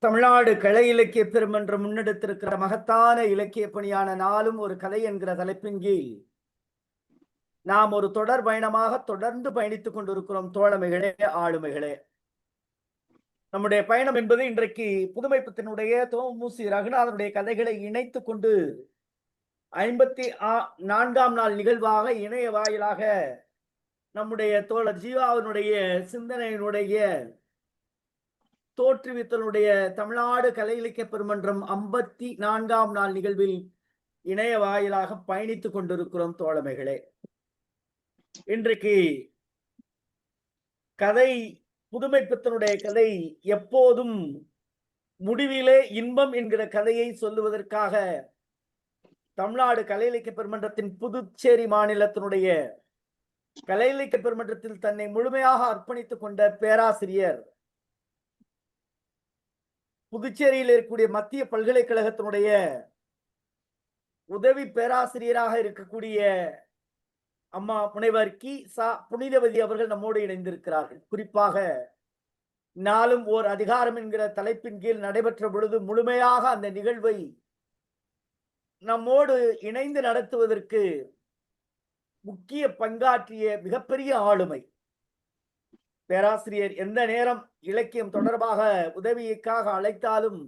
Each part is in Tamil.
தமிழ்நாடு கலை இலக்கிய பெருமன்றம் முன்னெடுத்திருக்கிற மகத்தான இலக்கிய பணியான நாளும் ஒரு கதை என்கிற தலைப்பின் கீழ் நாம் ஒரு தொடர் பயணமாக தொடர்ந்து பயணித்துக் கொண்டிருக்கிறோம். தோழமைகளே, ஆளுமைகளே, நம்முடைய பயணம் என்பது இன்றைக்கு புதுமைப்பித்தனுடைய தோமுசி ரகுநாதனுடைய கதைகளை இணைத்துக் கொண்டு 54ஆம் நாள் நிகழ்வாக இணைய வாயிலாக நம்முடைய தோழர் ஜீவாவினுடைய சிந்தனையினுடைய தோற்றுவித்தலுடைய தமிழ்நாடு கலை இலக்கிய பெருமன்றம் 54ஆம் நாள் நிகழ்வில் இணைய வாயிலாக பயணித்துக் கொண்டிருக்கிறோம். தோழமைகளே, இன்றைக்கு கதை புதுமைப்பித்தனுடைய கதை எப்போதும் முடிவிலே இன்பம் என்கிற கதையை சொல்லுவதற்காக தமிழ்நாடு கலை இலக்கிய பெருமன்றத்தின் புதுச்சேரி மாநிலத்தினுடைய கலை இலக்கிய பெருமன்றத்தில் தன்னை முழுமையாக அர்ப்பணித்துக் கொண்ட பேராசிரியர், புதுச்சேரியில் இருக்கக்கூடிய மத்திய பல்கலைக்கழகத்தினுடைய உதவி பேராசிரியராக இருக்கக்கூடிய அம்மா முனைவர் கி சா புனிதவதி அவர்கள் நம்மோடு இணைந்திருக்கிறார்கள். குறிப்பாக நாளும் ஓர் அதிகாரம் என்கிற தலைப்பின் கீழ் நடைபெற்ற பொழுது முழுமையாக அந்த நிகழ்வை நம்மோடு இணைந்து நடத்துவதற்கு முக்கிய பங்காற்றிய மிகப்பெரிய ஆளுமை பேராசிரியர். எந்த நேரம் இலக்கியம் தொடர்பாக உதவிக்காக அழைத்தாலும்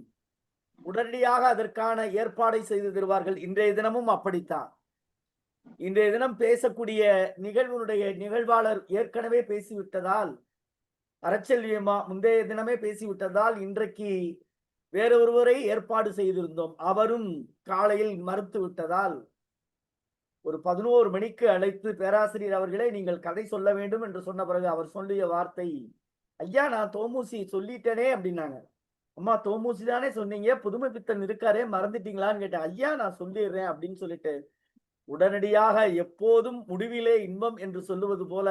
உடனடியாக அதற்கான ஏற்பாடை செய்து தருவார்கள். இன்றைய தினமும் அப்படித்தான். இன்றைய தினம் பேசக்கூடிய நிகழ்வுடைய நிகழ்வாளர் ஏற்கனவே பேசிவிட்டதால், அறச்செல்வியம்மா முந்தைய தினமே பேசிவிட்டதால் இன்றைக்கு வேறொருவரை ஏற்பாடு செய்திருந்தோம். அவரும் காலையில் மறுத்து விட்டதால் ஒரு 11 மணிக்கு அழைத்து, பேராசிரியர் அவர்களே, நீங்கள் கதை சொல்ல வேண்டும் என்று சொன்ன பிறகு அவர் சொல்லிய வார்த்தை, ஐயா நான் தோமுசி சொல்லிட்டேனே அப்படின்னாங்க. அம்மா தோமுசி தானே சொன்னீங்க, புதுமைப்பித்தன் இருக்காரே மறந்துட்டீங்களான்னு கேட்டேன். ஐயா நான் சொல்லிடுறேன் அப்படின்னு சொல்லிட்டு உடனடியாக எப்போதும் முடிவிலே இன்பம் என்று சொல்லுவது போல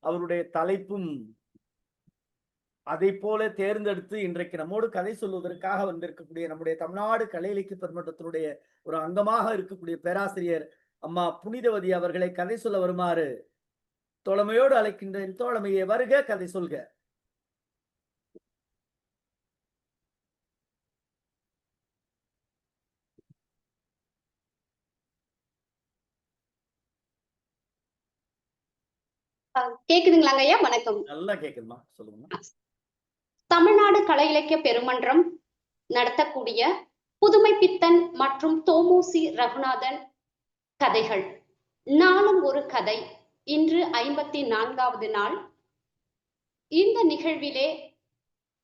அவருடைய தலைப்பும் அதை போல தேர்ந்தெடுத்து இன்றைக்கு நம்மோடு கதை சொல்வதற்காக வந்திருக்கக்கூடிய நம்முடைய தமிழ்நாடு கலை இலக்கிய பெருமன்றத்தினுடைய ஒரு அங்கமாக இருக்கக்கூடிய பேராசிரியர் அம்மா புனிதவதி அவர்களை கதை சொல்ல வருமாறு தோழமையோடு அழைக்கின்றேன். தோழமையே வருக, கதை சொல்க. கேக்குதுங்களாங்க ஐயா? வணக்கம். நல்லா கேக்குதுமா, சொல்லுங்க. தமிழ்நாடு கலை இலக்கிய பெருமன்றம் நடத்தக்கூடிய புதுமைப்பித்தன் மற்றும் தோமுசி ரகுநாதன் கதைகள் நாளும் ஒரு கதை இன்று 54வது நாள். இந்த நிகழ்விலே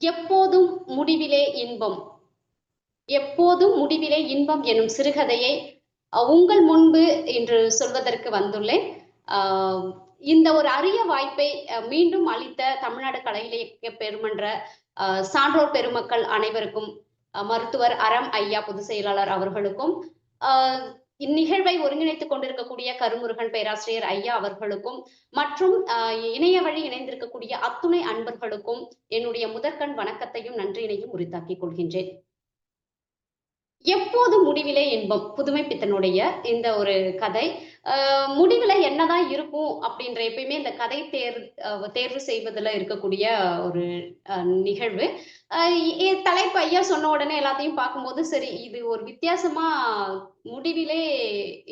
எப்போதும் முடிவிலே இன்பம், எப்போதும் முடிவிலே இன்பம் எனும் சிறுகதையை உங்கள் முன்பு இன்று சொல்வதற்கு வந்துள்ளேன். இந்த ஒரு அரிய வாய்ப்பை மீண்டும் அளித்த தமிழ்நாடு கலை இலக்கிய பெருமன்ற சான்றோர் பெருமக்கள் அனைவருக்கும், மருத்துவர் அறம் ஐயா பொதுச் செயலாளர் அவர்களுக்கும், இந்நிகழ்வை ஒருங்கிணைத்துக் கொண்டிருக்கக்கூடிய கருமுருகன் பேராசிரியர் ஐயா அவர்களுக்கும், மற்றும் இணைய வழி இணைந்திருக்கக்கூடிய அத்துணை அன்பர்களுக்கும் என்னுடைய முதற்கண் வணக்கத்தையும் நன்றியினையும் உரித்தாக்கிக் கொள்கின்றேன். எப்போது முடிவிலே இன்பம், புதுமைப்பித்தனுடைய இந்த ஒரு கதை முடிவுல என்னதான் இருக்கும் அப்படின்ற எப்பயுமே இந்த கதை தேர்வு செய்வதில் இருக்கக்கூடிய ஒரு நிகழ்வு. தலைப்பு ஐயா சொன்ன உடனே எல்லாத்தையும் பார்க்கும்போது சரி, இது ஒரு வித்தியாசமா முடிவிலே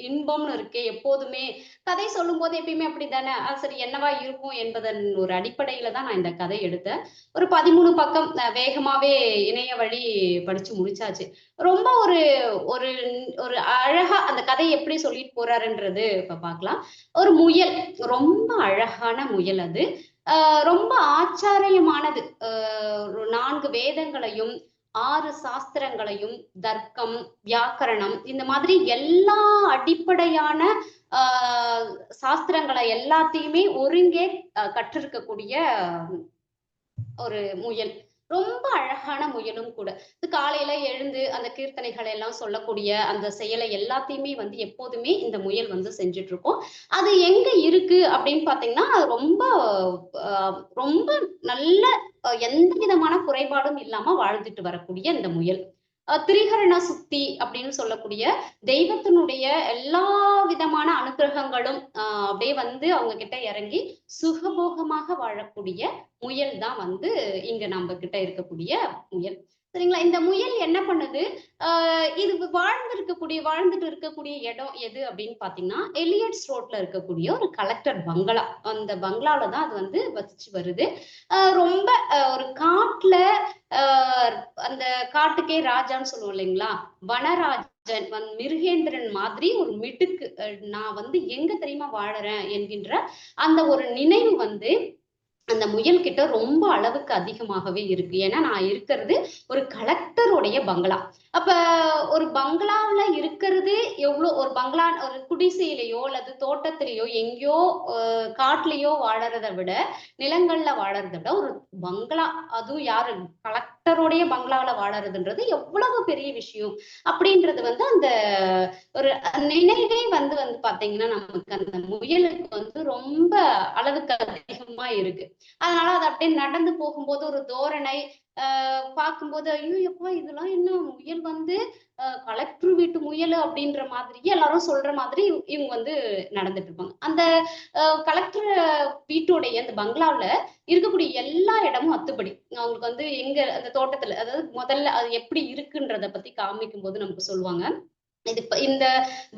இன்பம்னு இருக்கு. எப்போதுமே கதை சொல்லும் போது எப்பயுமே அப்படித்தானே, சரி என்னவா இருக்கும் என்பதன் ஒரு அடிப்படையில தான் நான் இந்த கதை எடுத்தேன். ஒரு 13 பக்கம் வேகமாவே இணைய வழி படிச்சு முடிச்சாச்சு. ரொம்ப ஒரு ஒரு ஒரு அழகா அந்த கதை எப்படி சொல்லிட்டு போறாருன்றது இப்ப பார்க்கலாம். ஒரு முயல், ரொம்ப அழகான முயல். அது ரொம்ப ஆச்சாரியமானது. 4 வேதங்களையும் 6 சாஸ்திரங்களையும், தர்க்கம், வியாக்கரணம், இந்த மாதிரி எல்லா அடிப்படையான சாஸ்திரங்களை எல்லாத்தையுமே ஒருங்கே கற்றிருக்கக்கூடிய ஒரு முயல். ரொம்ப அழகான முயலும் கூட. காலையில எழுந்து அந்த கீர்த்தனைகளை எல்லாம் சொல்லக்கூடிய அந்த செயலை எல்லாத்தையுமே எப்போதுமே இந்த முயல் செஞ்சுட்டு இருக்கும். அது எங்க இருக்கு அப்படின்னு பாத்தீங்கன்னா, ரொம்ப ரொம்ப நல்ல எந்த விதமான குறைபாடும் இல்லாம வாழ்ந்துட்டு வரக்கூடிய இந்த முயல். திரிகரண சுத்தி அப்படின்னு சொல்லக்கூடிய தெய்வத்தினுடைய எல்லா விதமான அனுகிரகங்களும் அப்படியே அவங்க கிட்ட இறங்கி சுகபோகமாக வாழக்கூடிய முயல் தான் இங்க நம்ம கிட்ட இருக்கக்கூடிய முயல். சரிங்களா? இந்த முயல் என்ன பண்ணுது? இது வாழ்ந்துட்டு இருக்கக்கூடிய இடம் எது அப்படின்னு பார்த்தீங்கன்னா, எலியட்ஸ் ரோட்ல இருக்கக்கூடிய ஒரு கலெக்டர் பங்களா. அந்த பங்களால தான் அது வந்து வசிச்சு வருது. ரொம்ப ஒரு காட்டுல அ அந்த காட்டுக்கே ராஜான்னு சொல்லுவோம் இல்லைங்களா? வனராஜன் மிருகேந்திரன் மாதிரி ஒரு மிடுக்கு. நான் வந்து எங்க தெரியுமா வாழுறேன் என்கின்ற அந்த ஒரு நினைவு வந்து அந்த முயல் கிட்ட ரொம்ப அளவுக்கு அதிகமாகவே இருக்கு. ஏன்னா நான் இருக்கிறது ஒரு கலெக்டருடைய பங்களா. அப்ப ஒரு பங்களாவுல இருக்கிறது எவ்வளோ ஒரு பங்களா ஒரு குடிசையிலயோ அல்லது தோட்டத்திலேயோ எங்கேயோ காட்டுலயோ வாழறத விட நிலங்கள்ல வாழறத விட ஒரு பங்களா, அதுவும் யாரு கலெக்டருடைய பங்களாவுல வாழறதுன்றது எவ்வளவு பெரிய விஷயம் அப்படின்றது வந்து அந்த ஒரு நினைவே வந்து வந்து பாத்தீங்கன்னா நமக்கு அந்த முயலுக்கு வந்து ரொம்ப அளவுக்கு அதிகமா இருக்கு. அதனால அது அப்படியே நடந்து போகும்போது ஒரு தோரணை பார்க்கும்போது, ஐயோ! எப்பா இதெல்லாம் என்ன முயல் வந்து கலெக்டர் வீட்டு முயலு அப்படின்ற மாதிரியே எல்லாரும் சொல்ற மாதிரி இவங்க வந்து நடந்துட்டு இருப்பாங்க. அந்த கலெக்டர் வீட்டுடைய அந்த பங்களாவுல இருக்கக்கூடிய எல்லா இடமும் அத்துப்படி. அவங்களுக்கு வந்து எங்க அந்த தோட்டத்துல அதாவது முதல்ல அது எப்படி இருக்குன்றத பத்தி காமிக்கும்போது நமக்கு சொல்லுவாங்க. இது இப்ப இந்த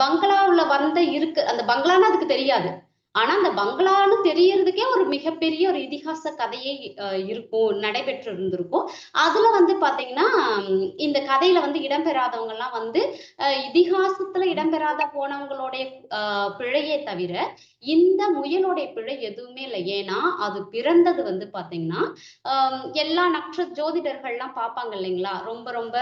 பங்களாவுல அந்த பங்களான்னு அதுக்கு தெரியாது. ஆனா, அந்த பங்களான்னு தெரியறதுக்கே ஒரு மிகப்பெரிய ஒரு இதிகாச கதையே இருக்கும். நடைபெற்று இருந்திருக்கும். அதுல வந்து பாத்தீங்கன்னா, இந்த கதையில வந்து இடம்பெறாதவங்கலாம் வந்து இதிகாசத்துல இடம்பெறாத போனவங்களுடைய பிழையே தவிர, இந்த முயலுடைய பிழை எதுவுமே இல்ல. ஏன்னா, அது பிறந்தது வந்து பாத்தீங்கன்னா, எல்லா ஜோதிடர்கள்லாம் பார்ப்பாங்க இல்லைங்களா? ரொம்ப ரொம்ப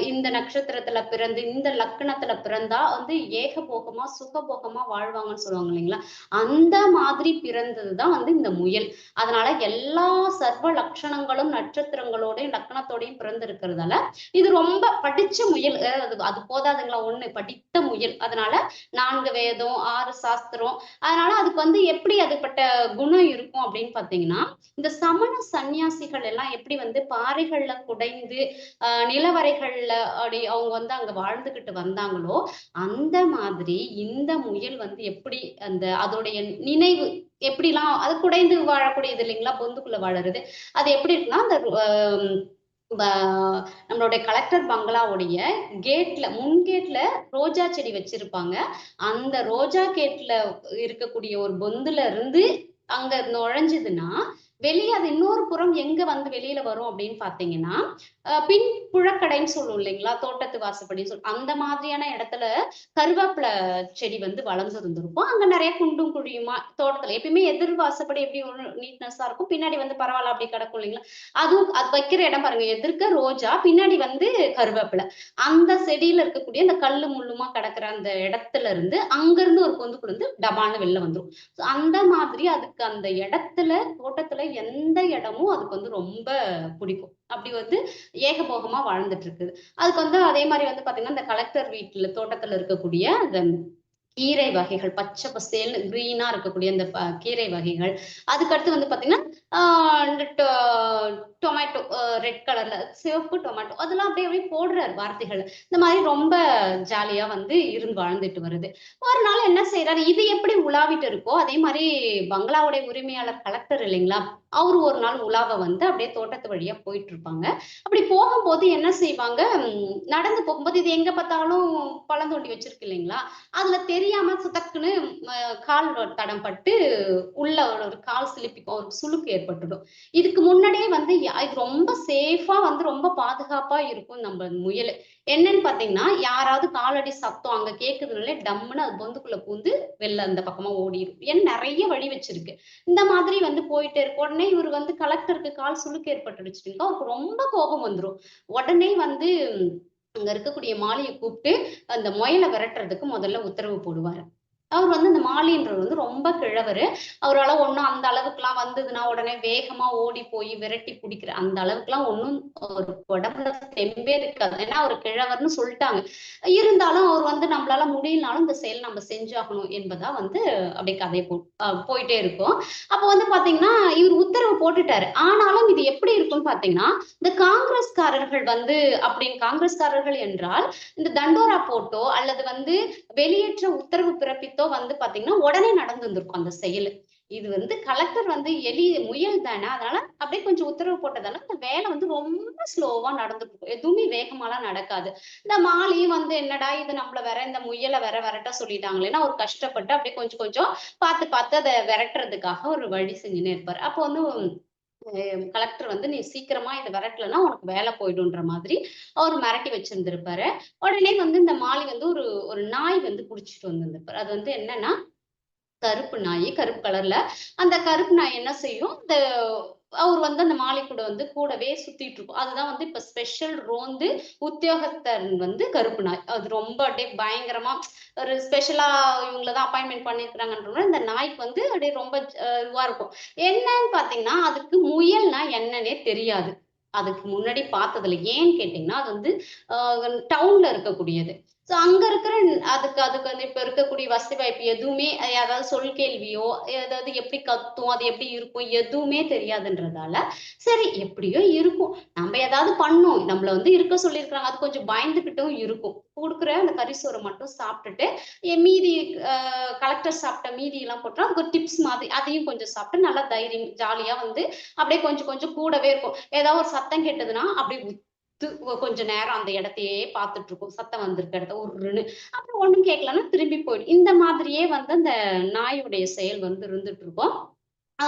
இந்த நட்சத்திரத்துல பிறந்து, இந்த லக்னத்துல பிறந்தா வந்து ஏகபோகமா, சுகபோகமா வாழ்வாங்கன்னு சொல்லுவாங்க இல்லைங்களா? அந்த மாதிரி பிறந்தது தான் வந்து இந்த முயல். அதனால எல்லா சர்வ லட்சணங்களும் நட்சத்திரங்களோடையும், லக்னத்தோடையும் பிறந்திருக்கிறதால, இது ரொம்ப படிச்ச முயல். அது அது போதாதுங்களா? 1 படித்த முயல். அதனால 4 வேதம், 6 சாஸ்திரம். அதனால அதுக்கு வந்து எப்படி அதுப்பட்ட குணம் இருக்கும் அப்படின்னு பார்த்தீங்கன்னா, இந்த சமண சந்நியாசிகள் எல்லாம் எப்படி வந்து பாறைகள்ல குடைந்து நிலவறைகள்ல அப்படி அவங்க வந்து அங்க வாழ்ந்துகிட்டு வந்தாங்களோ, அந்த மாதிரி இந்த முயல் வந்து எப்படி அதோடைய நினைவு எப்படிலாம் அது குடைந்து வாழக்கூடியது இல்லைங்களா? பொந்துக்குள்ள வாழறது. அது எப்படி இருக்குன்னா, அந்த ப நம்மளுடைய கலெக்டர் பங்களாவுடைய முன் கேட்ல ரோஜா செடி வச்சிருப்பாங்க. அந்த ரோஜா கேட்ல இருக்கக்கூடிய ஒரு பொந்துல இருந்து அங்க நுழைஞ்சதுன்னா, வெளிய அது இன்னொரு புறம் எங்க வந்து வெளியில வரும் அப்படின்னு பார்த்தீங்கன்னா, பின் புழக்கடைன்னு சொல்லுவோம் இல்லைங்களா? தோட்டத்து வாசப்படின்னு அந்த மாதிரியான இடத்துல கருவேப்பில செடி வந்து வளர்ந்திருந்திருக்கும். அங்க நெறைய குண்டும் குழியுமா தோட்டத்துல எப்பயுமே எதிர் வாசப்படி எப்படி ஒரு நீட்னஸா இருக்கும். பின்னாடி வந்து பரவால்ல அப்படி கிடக்கும் இல்லைங்களா? அதுவும் அது வைக்கிற இடம் பாருங்க. எதிர்க்க ரோஜா, பின்னாடி வந்து கருவேப்பில. அந்த செடியில இருக்கக்கூடிய அந்த கல்லு முள்ளுமா கிடக்குற அந்த இடத்துல இருந்து, அங்கிருந்து ஒரு பொந்துக்குள்ள இருந்து டபால்னு வெளில வந்துரும். அந்த மாதிரி அதுக்கு அந்த இடத்துல, தோட்டத்துல எந்த இடமும் அதுக்கு வந்து ரொம்ப பிடிக்கும். அப்படி வந்து ஏகபோகமா வாழ்ந்துட்டு இருக்குது. அதுக்கு வந்து அதே மாரி வந்து பார்த்தீங்கன்னா, இந்த கலெக்டர் வீட்ல தோட்டத்துல இருக்கக்கூடிய அந்த கீரை வகைகள் பச்சை பசேல்னு கிரீனா இருக்கக்கூடிய அந்த கீரை வகைகள். அதுக்கடுத்து வந்து பார்த்தீங்கன்னா, ஆ இந்த டொமேட்டோ ரெட் கலர்ல சிவப்பு டொமேட்டோ அதெல்லாம் அப்படியே அப்படியே போடுறாரு வார்த்தைகள். இந்த மாரி ரொம்ப ஜாலியா வந்து இருந்து வாழ்ந்துட்டு வருது. ஒரு நாள் என்ன செய்றாரு, இது எப்படி உலாவிட்டு இருக்கோ, அதே மாரி பங்களாவுடைய உரிமையாளர் கலெக்டர் இல்லைங்களா? அவரு ஒரு நாள் உலாவ வந்து அப்படியே தோட்டத்து வழியா போயிட்டு இருப்பாங்க. அப்படி போகும்போது என்ன செய்வாங்க, நடந்து போகும்போது இது எங்க பார்த்தாலும் பள்ளம் தோண்டி வச்சிருக்கு இல்லைங்களா? அதுல தெரியாம சதக்குன்னு ம கால் தடம் பட்டு உள்ள ஒரு கால் சிலிப்பிக்கும். ஒரு சுளுக்கு ஏற்பட்டுடும். இதுக்கு முன்னாடியே வந்து இது ரொம்ப சேஃபா வந்து ரொம்ப பாதுகாப்பா இருக்கும் நம்ம முயலு. என்னன்னு பார்த்தீங்கன்னா, யாராவது காலடி சத்தம் அங்க கேட்குதுனாலே டம்முன்னு அது பொந்துக்குள்ள பூந்து வெளில அந்த பக்கமா ஓடிரும். ஏன்னா நெறைய வழி வச்சிருக்கு. இந்த மாதிரி வந்து போயிட்டே இருக்கும். உடனே இவரு வந்து கலெக்டருக்கு கால் சுளுக்கு ஏற்பட்டுடுச்சுங்க. அவருக்கு ரொம்ப கோபம் வந்துரும். உடனே வந்து அங்க இருக்கக்கூடிய மாலிய கூப்ட்டு அந்த முயல விரட்டுறதுக்கு முதல்ல உத்தரவு போடுவாரு. அவர் வந்து அந்த மாலின்றவர் வந்து ரொம்ப கிழவரு. அவரால ஒண்ணும் அந்த அளவுக்குலாம் வந்ததுன்னா, உடனே வேகமா ஓடி போய் விரட்டி புடிக்கிற அந்த அளவுக்குலாம் ஒண்ணும் ஒரு உடம்புல தெம்பே இருக்காது. ஏன்னா அவரு கிழவர்ன்னு சொல்ட்டாங்க. இருந்தாலும் அவர் வந்து நம்மளால முடியலனாலும் இந்த செயல் நம்ம செஞ்சாகணும் என்பதா வந்து அப்படியே கதை போயிட்டே இருக்கும். அப்ப வந்து பாத்தீங்கன்னா, இவரு உத்தரவு போட்டுட்டாரு. ஆனாலும் இது எப்படி இருக்கும்னு பாத்தீங்கன்னா, இந்த காங்கிரஸ்காரர்கள் வந்து காங்கிரஸ்காரர்கள் என்றால், இந்த தண்டோரா போட்டோ அல்லது வந்து வெளியேற்ற உத்தரவு பிறப்பித்தோ வந்து பாத்தீங்கன்னா, உடனே நடந்திருந்திருக்கும் அந்த செயலு. இது வந்து கலெக்டர் வந்து முயல் தானே, அதனால அப்படியே கொஞ்சம் உத்தரவு போட்டதால அந்த வேலை வந்து ரொம்ப ஸ்லோவா நடந்துட்டு இருக்கும். எதுவுமே வேகமாலாம் நடக்காது. இந்த மாலியும் வந்து என்னடா இது நம்மள வேற இந்த முயல வேற விரட்ட சொல்லிட்டாங்களேன்னு அவர் கஷ்டப்பட்டு அப்படியே கொஞ்சம் கொஞ்சம் பார்த்து பார்த்து அத விரட்டுறதுக்காக ஒரு வழி செஞ்சுன்னே இருப்பாரு. அப்போ வந்து கலெக்டர் வந்து நீ சீக்கிரமா இத விரட்டலன்னா உனக்கு வேலை போயிடும்ன்ற மாதிரி அவரு மிரட்டி வச்சிருந்திருப்பாரு. உடனே வந்து இந்த மாலி வந்து ஒரு ஒரு நாய் வந்து புடிச்சிட்டு வந்திருந்திருப்பாரு. அது வந்து என்னன்னா கருப்பு நாயி, கருப்பு கலர்ல. அந்த கருப்பு நாய் என்ன செய்யும், அவரு வந்து அந்த மாலை கூட வந்து கூடவே சுத்திட்டு இருக்கும். அதுதான் வந்து இப்ப ஸ்பெஷல் ரோந்து உத்தியோகஸ்தர் வந்து கருப்பு நாய். அது ரொம்ப அப்படியே பயங்கரமா ஒரு ஸ்பெஷலா இவங்கள தான் அப்பாயின்ட்மென்ட் பண்ணியிருக்கிறாங்கன்ற மாரி இந்த நாய்க்கு வந்து அப்படியே ரொம்ப இதுவா இருக்கும். என்னன்னு பார்த்தீங்கன்னா, அதுக்கு முயல்னா என்னன்னே தெரியாது. அதுக்கு முன்னாடி பார்த்ததில்ல. ஏன்னு கேட்டீங்கன்னா, அது வந்து டவுன்ல இருக்கக்கூடியது. ஸோ அங்க இருக்கிற அதுக்கு அதுக்கு வந்து இப்ப இருக்கக்கூடிய வசதி வாய்ப்பு எதுவுமே யாராவது சொல் கேள்வியோ, ஏதாவது எப்படி கத்தும், அது எப்படி இருக்கும், எதுவுமே தெரியாதுன்றதால, சரி எப்படியோ இருக்கும். நம்ம ஏதாவது பண்ணோம். நம்மள வந்து இருக்க சொல்லியிருக்கிறாங்க. அது கொஞ்சம் பயந்துகிட்டும் இருக்கும். குடுக்குற அந்த கரிசோற மட்டும் சாப்பிட்டுட்டு, மீதி அ கலெக்டர் சாப்பிட்ட மீதியெல்லாம் போட்டா, அதுக்கு ஒரு டிப்ஸ் மாதிரி அதையும் கொஞ்சம் சாப்பிட்டு நல்லா தைரியம் ஜாலியா வந்து அப்படியே கொஞ்சம் கொஞ்சம் கூடவே இருக்கும். ஏதாவது ஒரு சத்தம் கேட்டதுன்னா, அப்படியே கொஞ்ச நேரம் அந்த இடத்தையே பார்த்துட்டு இருக்கும். சத்தம் வந்திருக்க இடத்த உர்ருன்னு. அப்புறம் ஒண்ணும் கேட்கலன்னா திரும்பி போயிடும். இந்த மாதிரியே வந்து அந்த நாயுடைய செயல் வந்து இருந்துட்டு இருக்கும். ஆ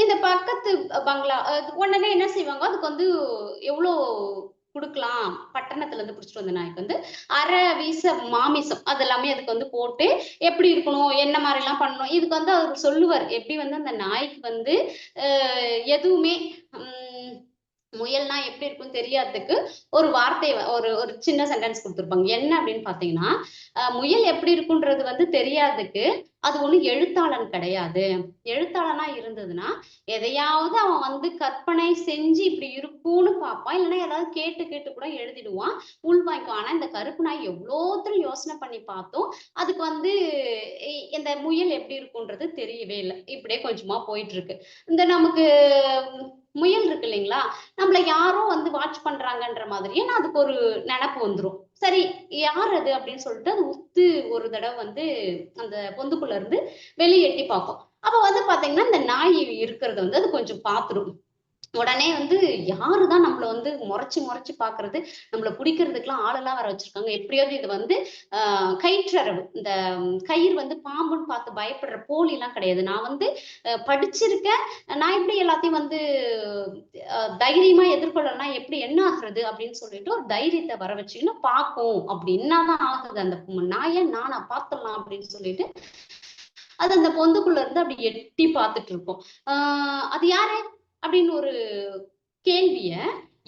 இந்த பக்கத்து பங்களா உடனே என்ன செய்வாங்க, அதுக்கு வந்து எவ்ளோ குடுக்கலாம்? பட்டணத்துல இருந்து புடிச்சிட்டு வந்த நாய்க்கு வந்து அரை வீச மாமிசம் அது எல்லாமே அதுக்கு வந்து போட்டு, எப்படி இருக்கணும்? என்ன மாரிலாம் பண்ணணும்? இதுக்கு வந்து அவரு சொல்லுவாரு. எப்படி வந்து அந்த நாய்க்கு வந்து அ எதுவுமே ம் முயல்னா எப்படி இருக்கும்னு தெரியாததுக்கு ஒரு வார்த்தை ஒரு ஒரு சின்ன சென்டென்ஸ் குடுத்திருப்பாங்க. என்ன அப்படின்னு பார்த்தீங்கன்னா, முயல் எப்படி இருக்குன்றது வந்து தெரியாததுக்கு, அது ஒண்ணும் எழுத்தாளன் கிடையாது. எழுத்தாளனா இருந்ததுன்னா, எதையாவது அவன் வந்து கற்பனை செஞ்சு இப்படி இருக்கும்னு பார்ப்பான். இல்லன்னா ஏதாவது கேட்டு கேட்டு கூட எழுதிடுவான். உள்வாங்கிக்குவான். ஆனா இந்த கருப்பு நாய் எவ்வளோத்தரும் யோசனை பண்ணி பார்த்தும், அதுக்கு வந்து இந்த முயல் எப்படி இருக்குன்றது தெரியவே இல்ல. இப்படியே கொஞ்சமா போயிட்டு இருக்கு. இந்த நமக்கு முயல் இருக்கு இல்லைங்களா? நம்மள யாரோ வந்து வாட்ச் பண்றாங்கன்ற மாதிரியே நான் அதுக்கு ஒரு நெனப்பு வந்துரும். சரி யார் அது அப்படின்னு சொல்லிட்டு அது ஒரு தடவ வந்து அந்த பொந்துக்குள்ள இருந்து வெளிய எட்டி பார்க்கும். அப்ப வந்து பார்த்தீங்கன்னா, இந்த நாய் இருக்கிறத வந்து அது கொஞ்சம் பார்த்துரும். உடனே வந்து யாரு தான் நம்மள வந்து மொறச்சு மொறச்சு பார்க்கறது, நம்மள புடிக்கிறதுக்குலாம் ஆளெல்லாம் வேற வச்சிருக்காங்க. எப்படியாவது இது வந்து கயிற்றறவு. இந்த கயிறு வந்து பாம்புன்னு பார்த்து பயப்படுற போலிலாம் கிடையாது. நான் வந்து படிச்சிருக்கேன். நான் எப்படி எல்லாத்தையும் வந்து தைரியமா எதிர்கொள்ளலாம் எப்படி என்ன ஆகுறது அப்படின்னு சொல்லிட்டு ஒரு தைரியத்த வர வச்சு, இன்னும் பார்க்கும் அப்படி என்னாதான் ஆகுது அந்த நாய நானா பார்த்துடலாம் அப்படின்னு சொல்லிட்டு, அது அந்த பொந்துக்குள்ள இருந்து அப்படி எட்டி பார்த்துட்டு இருக்கும். அது யாரு? அப்படின்னு ஒரு கேள்விய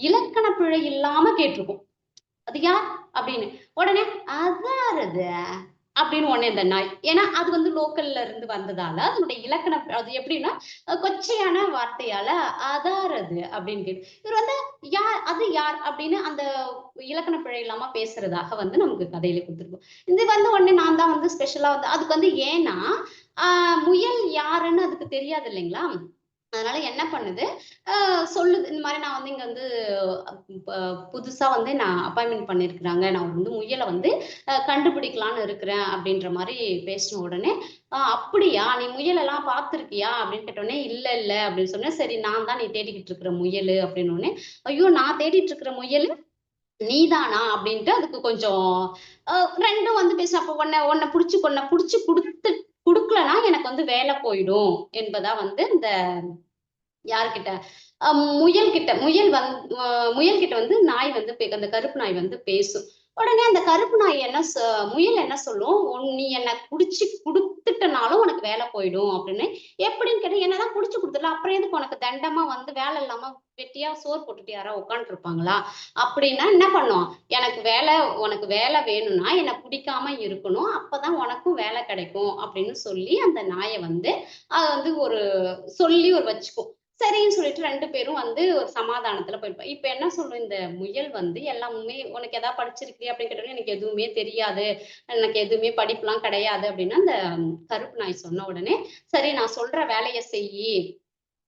இலக்கண பிழை இல்லாம கேட்டிருக்கும். "அது யார்?" அப்படின்னு. உடனே "அதாரது" அப்படின்னு உடனே இந்த நாய். ஏன்னா அது வந்து லோக்கல்ல இருந்து வந்ததால, அதனுடைய அது எப்படின்னா, கொச்சையான வார்த்தையால "அதாரது" அப்படின்னு இவரு வந்து அது யார்?" அப்படின்னு அந்த இலக்கண பிழை இல்லாம பேசுறதாக வந்து நமக்கு கதையில குடுத்திருக்கும். இது வந்து உடனே நான் தான் வந்து ஸ்பெஷலா வந்து அதுக்கு வந்து ஏன்னா, ஆ முயல் யாருன்னு அதுக்கு தெரியாது இல்லைங்களா? அதனால என்ன பண்ணுது, சொல்லுது. இந்த மாரி நான் வந்து இங்க வந்து ப புதுசா வந்து நான் அப்பாயின்ட்மென்ட் பண்ணியிருக்கிறாங்க. நான் வந்து முயல வந்து கண்டுபிடிக்கலான்னு இருக்கிறேன் அப்படின்ற மாரி பேசின உடனே, அப்படியா? நீ முயலெல்லாம் பார்த்துருக்கியா?" அப்படின்னு கேட்டோனே, "இல்ல, இல்ல" அப்படின்னு சொன்னேன். "சரி நான் தான் நீ தேடிக்கிட்டு இருக்கிற முயலு" அப்படின்னோனே, "ஐயோ! நான் தேடிட்டு இருக்கிற முயலு நீதானா?" அப்படின்ட்டு அதுக்கு கொஞ்சம் அ 2ம் வந்து பேசும். "அப்ப உன்ன புடிச்சு குடுக்கலன்னா எனக்கு வந்து வேல போயிடும்" என்பதா வந்து இந்த யார்கிட்ட? அ முயல் கிட்ட. முயல் கிட்ட வந்து நாய் வந்து அந்த கருப்பு நாய் வந்து பேசும். உடனே அந்த கருப்பு நாய் முயல் என்ன சொல்லும், நீ என்ன புடிச்சு குடுத்துட்டனாலும் உனக்கு வேல போயிடும்" அப்படின்னு. எப்படின்னு கேட்டா, "என்னதான் புடிச்சு குடுத்துட்டல, அப்புறம் எதுக்கு உனக்கு தண்டமா வந்து வேலை இல்லாம வெட்டியா சோறு போட்டுட்டு யாராவது உட்காந்துருப்பாங்களா?" அப்படின்னா என்ன பண்ணும், உனக்கு வேலை வேணும்னா என்ன புடிக்காம இருக்கணும். அப்பதான் உனக்கும் வேலை கிடைக்கும் அப்படின்னு சொல்லி அந்த நாய வந்து அத வந்து சொல்லி வச்சுக்கும். சரின்னு சொல்லிட்டு 2 பேரும் வந்து ஒரு சமாதானத்துல போயிருப்பாங்க. இப்ப என்ன சொல்லும் இந்த முயல் வந்து எல்லாமுமே "உனக்கு ஏதாவது படிச்சிருக்கிறியா?" அப்படின்னு கேட்டோனே, "எனக்கு எதுவுமே தெரியாது. எனக்கு எதுவுமே படிப்புலாம் கிடையாது" அப்படின்னா, அந்த கருப்பு நாய் சொன்ன உடனே, "சரி நான் சொல்ற வேலைய செய்யி.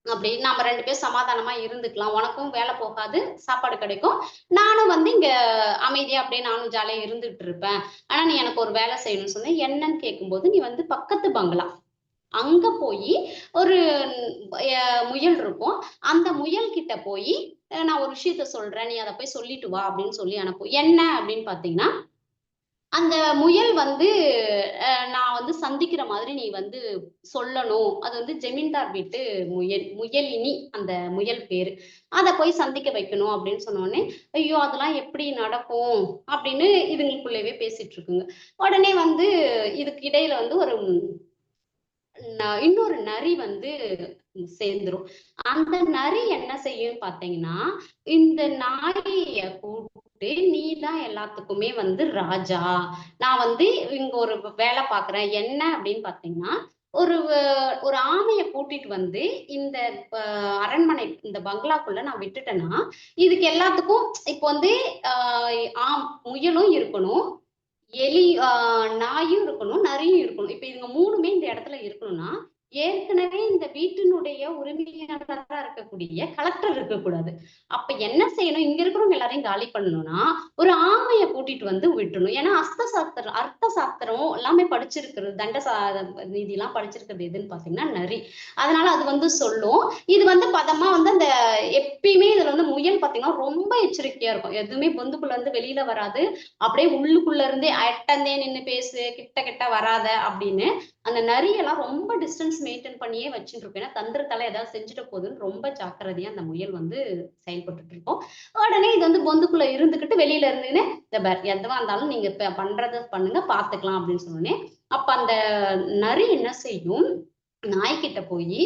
அப்படின்னு நம்ம 2 பேரும் சமாதானமா இருந்துக்கலாம். உனக்கும் வேலை போகாது, சாப்பாடு கிடைக்கும். நானும் வந்து இங்க அமைதியா அப்படியே நானும் ஜாலியா இருந்துட்டு இருப்பேன். ஆனா நீ எனக்கு ஒரு வேலை செய்யணும்னு" சொன்னேன். என்னன்னு கேட்கும்போது, "நீ வந்து பக்கத்து பங்களா" அங்க போய் ஒரு முயல் இருக்கும். அந்த முயல் கிட்ட போய் நான் ஒரு விஷயத்த சொல்றேன், நீ அதை போய் சொல்லிட்டு வா அப்படின்னு சொல்லி அனுப்பும். என்ன அப்படின்னு பாத்தீங்கன்னா, அந்த முயல் வந்து நான் வந்து சந்திக்கிற மாதிரி நீ வந்து சொல்லணும். அது வந்து ஜமீன்தார் வீட்டு முயல். முயலினி அந்த முயல் பேரு. அத போய் சந்திக்க வைக்கணும் அப்படின்னு சொன்னோனே, ஐயோ! அதெல்லாம் எப்படி நடக்கும்? அப்படின்னு இதுங்களுக்குள்ளவே பேசிட்டு இருக்குங்க. உடனே வந்து இதுக்கு இடையில வந்து ஒரு இன்னொரு நரி வந்து சேர்ந்துரும். அந்த நரி என்ன செய்யும்னு பார்த்தீங்கன்னா, இந்த நாய கூப்பிட்டு, "நீ தான் எல்லாத்துக்குமே வந்து ராஜா. நான் வந்து இங்க ஒரு வேலை பார்க்குறேன்." என்ன அப்படின்னு பார்த்தீங்கன்னா, ஒரு ஒரு ஆமைய கூட்டிட்டு வந்து இந்த ப அரண்மனை இந்த பங்களாக்குள்ள நான் விட்டுட்டேன்னா, இதுக்கு எல்லாத்துக்கும் இப்போ வந்து அ முயலும் இருக்கணும். நாயும் இருக்கணும், நரியும் இருக்கணும். இப்ப இதுங்க 3மே இந்த இடத்துல இருக்கணும்னா, ஏற்கனவே இந்த வீட்டினுடைய உரிமையாளரா இருக்கக்கூடிய கலெக்டர் இருக்கக்கூடாது. அப்ப என்ன செய்யணும்? இங்க இருக்கிறவங்க எல்லாரையும் காலி பண்ணணும்னா, ஒரு ஆமைய கூட்டிட்டு வந்து விட்டுறணும். ஏன்னா, அர்த்த சாஸ்திரம் எல்லாமே படிச்சிருக்கிறது. நீதிலாம் படிச்சிருக்கிறது எதுன்னு பார்த்தீங்கன்னா, நரி. அதனால அது வந்து சொல்லும். இது வந்து பதமா வந்து அந்த எப்பயுமே இதுல வந்து முயல் பார்த்தீங்கன்னா, ரொம்ப எச்சரிக்கையா இருக்கும். எதுவுமே பொந்துக்குள்ள இருந்து வெளியில வராது. அப்படியே உள்ளுக்குள்ள இருந்தே அட்டந்தே நின்னு பேசு, கிட்ட கிட்ட வராத அப்படின்னு. அந்த நரியெல்லாம் ரொம்ப டிஸ்டன்ஸ் மெயின்டெயின் பண்ணியே வச்சுட்டு இருக்கும். ஏன்னா தந்திரத்தால ஏதாவது செஞ்சுட போகுதுன்னு ரொம்ப ஜாக்கிரதையா அந்த முயல் வந்து செயல்பட்டுட்டு இருக்கும். உடனே இது வந்து பொந்துக்குள்ள இருந்துகிட்டு வெளியில இருந்துன்னு, "இந்த பார் எதுவா இருந்தாலும் நீங்க பண்றத பண்ணுங்க பார்த்துக்கலாம்" அப்படின்னு சொன்னோனே, அப்ப அந்த நரி என்ன செய்யும், நாய்க்கிட்ட போயி,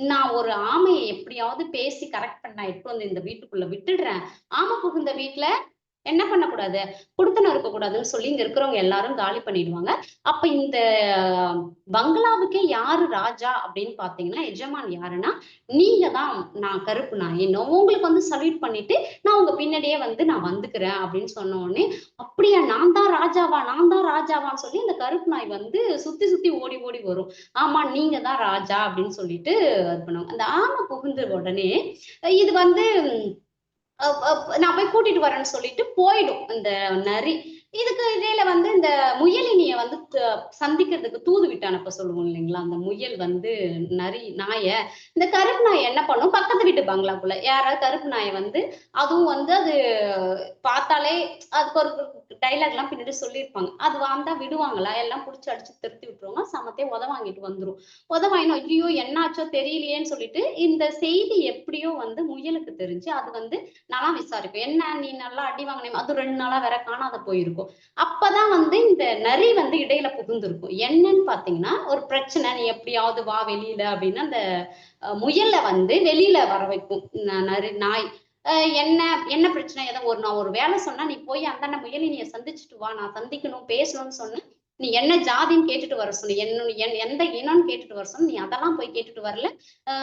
"நான் ஒரு ஆமைய எப்படியாவது பேசி கரெக்ட் பண்ணி நான் எடுத்துட்டு வந்து இந்த வீட்டுக்குள்ள விட்டுடுறேன். ஆமை புகுந்த வீட்ல என்ன பண்ணக்கூடாது, குடித்தனம் இருக்கக்கூடாதுன்னு சொல்லி இங்க இருக்கிறவங்க எல்லாரும் காலி பண்ணிடுவாங்க. அப்ப இந்த பங்களாவுக்கே யாரு ராஜா அப்படின்னு பார்த்தீங்கன்னா, எஜமான் யாருன்னா, நீங்க தான். நான் கருப்பு நாய். உங்களுக்கு வந்து சல்யூட் பண்ணிட்டு, நான் உங்க பின்னாடியே வந்து நான் வந்துக்கிறேன் அப்படின்னு சொன்ன உடனே, அப்படியா நான் தான் ராஜாவா? நான் தான் ராஜாவான்னு சொல்லி அந்த கருப்பு நாய் வந்து சுத்தி சுத்தி ஓடி ஓடி வரும். ஆமா நீங்க தான் ராஜா அப்படின்னு சொல்லிட்டு இது பண்ணுவாங்க. அந்த ஆமை புகுந்த உடனே, இது வந்து நான் போய் கூட்டிட்டு வரேன்னு சொல்லிட்டு போயிடும் இந்த நரி. இதுக்கு இடையில வந்து இந்த முயலினிய வந்து சந்திக்கிறதுக்கு தூது விட்டு அனுப்ப சொல்லுவோம் இல்லைங்களா? அந்த முயல் வந்து நாய இந்த கருப்பு நாய் என்ன பண்ணும், பக்கத்து வீட்டு பங்களாக்குள்ள யாராவது கருப்பு நாய வந்து அதுவும் வந்து அது பார்த்தாலே அதுக்கு ஒரு டயலாக்லாம் பின்னாடி சொல்லியிருப்பாங்க. அது வந்தா விடுவாங்களா? எல்லாம் புடிச்சு அடிச்சு திருத்தி விட்டுருவாங்க. சமத்தே வாங்கிட்டு வந்துரும். வாங்கினோம், ஐயய்யோ! என்னாச்சோ தெரியலையேன்னு சொல்லிட்டு, இந்த செய்தி எப்படியோ வந்து முயலுக்கு தெரிஞ்சு, அது வந்து நான்லாம் விசாரிப்பேன். என்ன நீ நல்லா அடி வாங்கினே அது 2 நாளா வேற காணாத போயிருக்கும். அப்பதான் வந்து இந்த நரி வந்து இடையில புகுந்திருக்கும். என்னன்னு பார்த்தீங்கன்னா, ஒரு பிரச்சனை நீ எப்படியாவது வா வெளியில அப்படின்னு அந்த முயல வந்து வெளியில வர வைக்கும். நாய். அ என்ன என்ன பிரச்சனை? ஏதோ நான் ஒரு வேலை சொன்னா, நீ போய் அந்தாண்ட முயலினிய சந்திச்சுட்டு வா. நான் சந்திக்கணும், பேசணும்னு சொன்னேன். நீ என்ன ஜாதின்னு கேட்டுட்டு வர சொன்ன. எந்த இனம்னு கேட்டுட்டு வர சொன்ன. நீ அதெல்லாம் போய் கேட்டுட்டு வரல.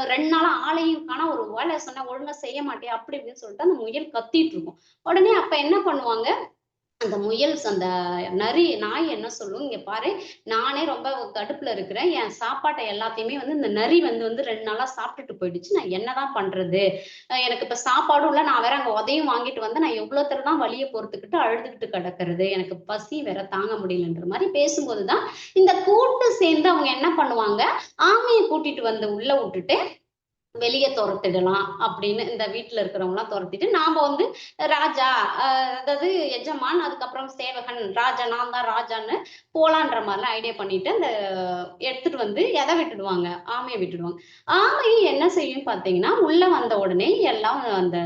2 நாளா ஆளையும் காணோம். ஒரு வேலைய சொன்னா ஒழுங்கா செய்ய மாட்டியா? அப்படி இப்படின்னு சொல்லிட்டு அந்த முயல் கத்திட்டு இருக்கும். உடனே அப்ப என்ன பண்ணுவாங்க, அந்த அந்த நாய் என்ன சொல்லும், "இங்க பாரு, நானே ரொம்ப கடுப்புல இருக்கிறேன். என் சாப்பாட்ட எல்லாத்தையுமே வந்து இந்த நரி வந்து வந்து 2 நாளா சாப்பிட்டுட்டு போயிடுச்சு. நான் என்னதான் பண்றது? எனக்கு இப்ப சாப்பாடும் இல்ல. நான் வேற அங்க உதையும் வாங்கிட்டு வந்தேன். நான் எவ்வளோ தூரம் தான் வலிய பொறுத்துக்கிட்டு அழுதுகிட்டு கிடக்கிறது. எனக்கு பசி வேற தாங்க முடியலன்ற மாரி பேசும்போது தான், இந்த கூட்டு சேர்ந்து அவங்க என்ன பண்ணுவாங்க, ஆமைய கூட்டிட்டு வந்து உள்ள வுட்டுட்டு வெளிய தொரத்திடலாம் அப்படின்னு இந்த வீட்ல இருக்கிறவங்கலாம் தொரத்திட்டு, நாம வந்து ராஜா அதாவது எஜமான், அதுக்கப்புறம் சேவகன், ராஜா நான் தான் ராஜான்னு போலான்ற மாரிலாம் ஐடியா பண்ணிட்டு, அந்த எடுத்துட்டு வந்து எத விட்டுடுவாங்க, ஆமைய விட்டுடுவாங்க. ஆமையும் என்ன செய்யும்னு பார்த்தீங்கன்னா, உள்ள வந்த உடனே எல்லாம் அந்த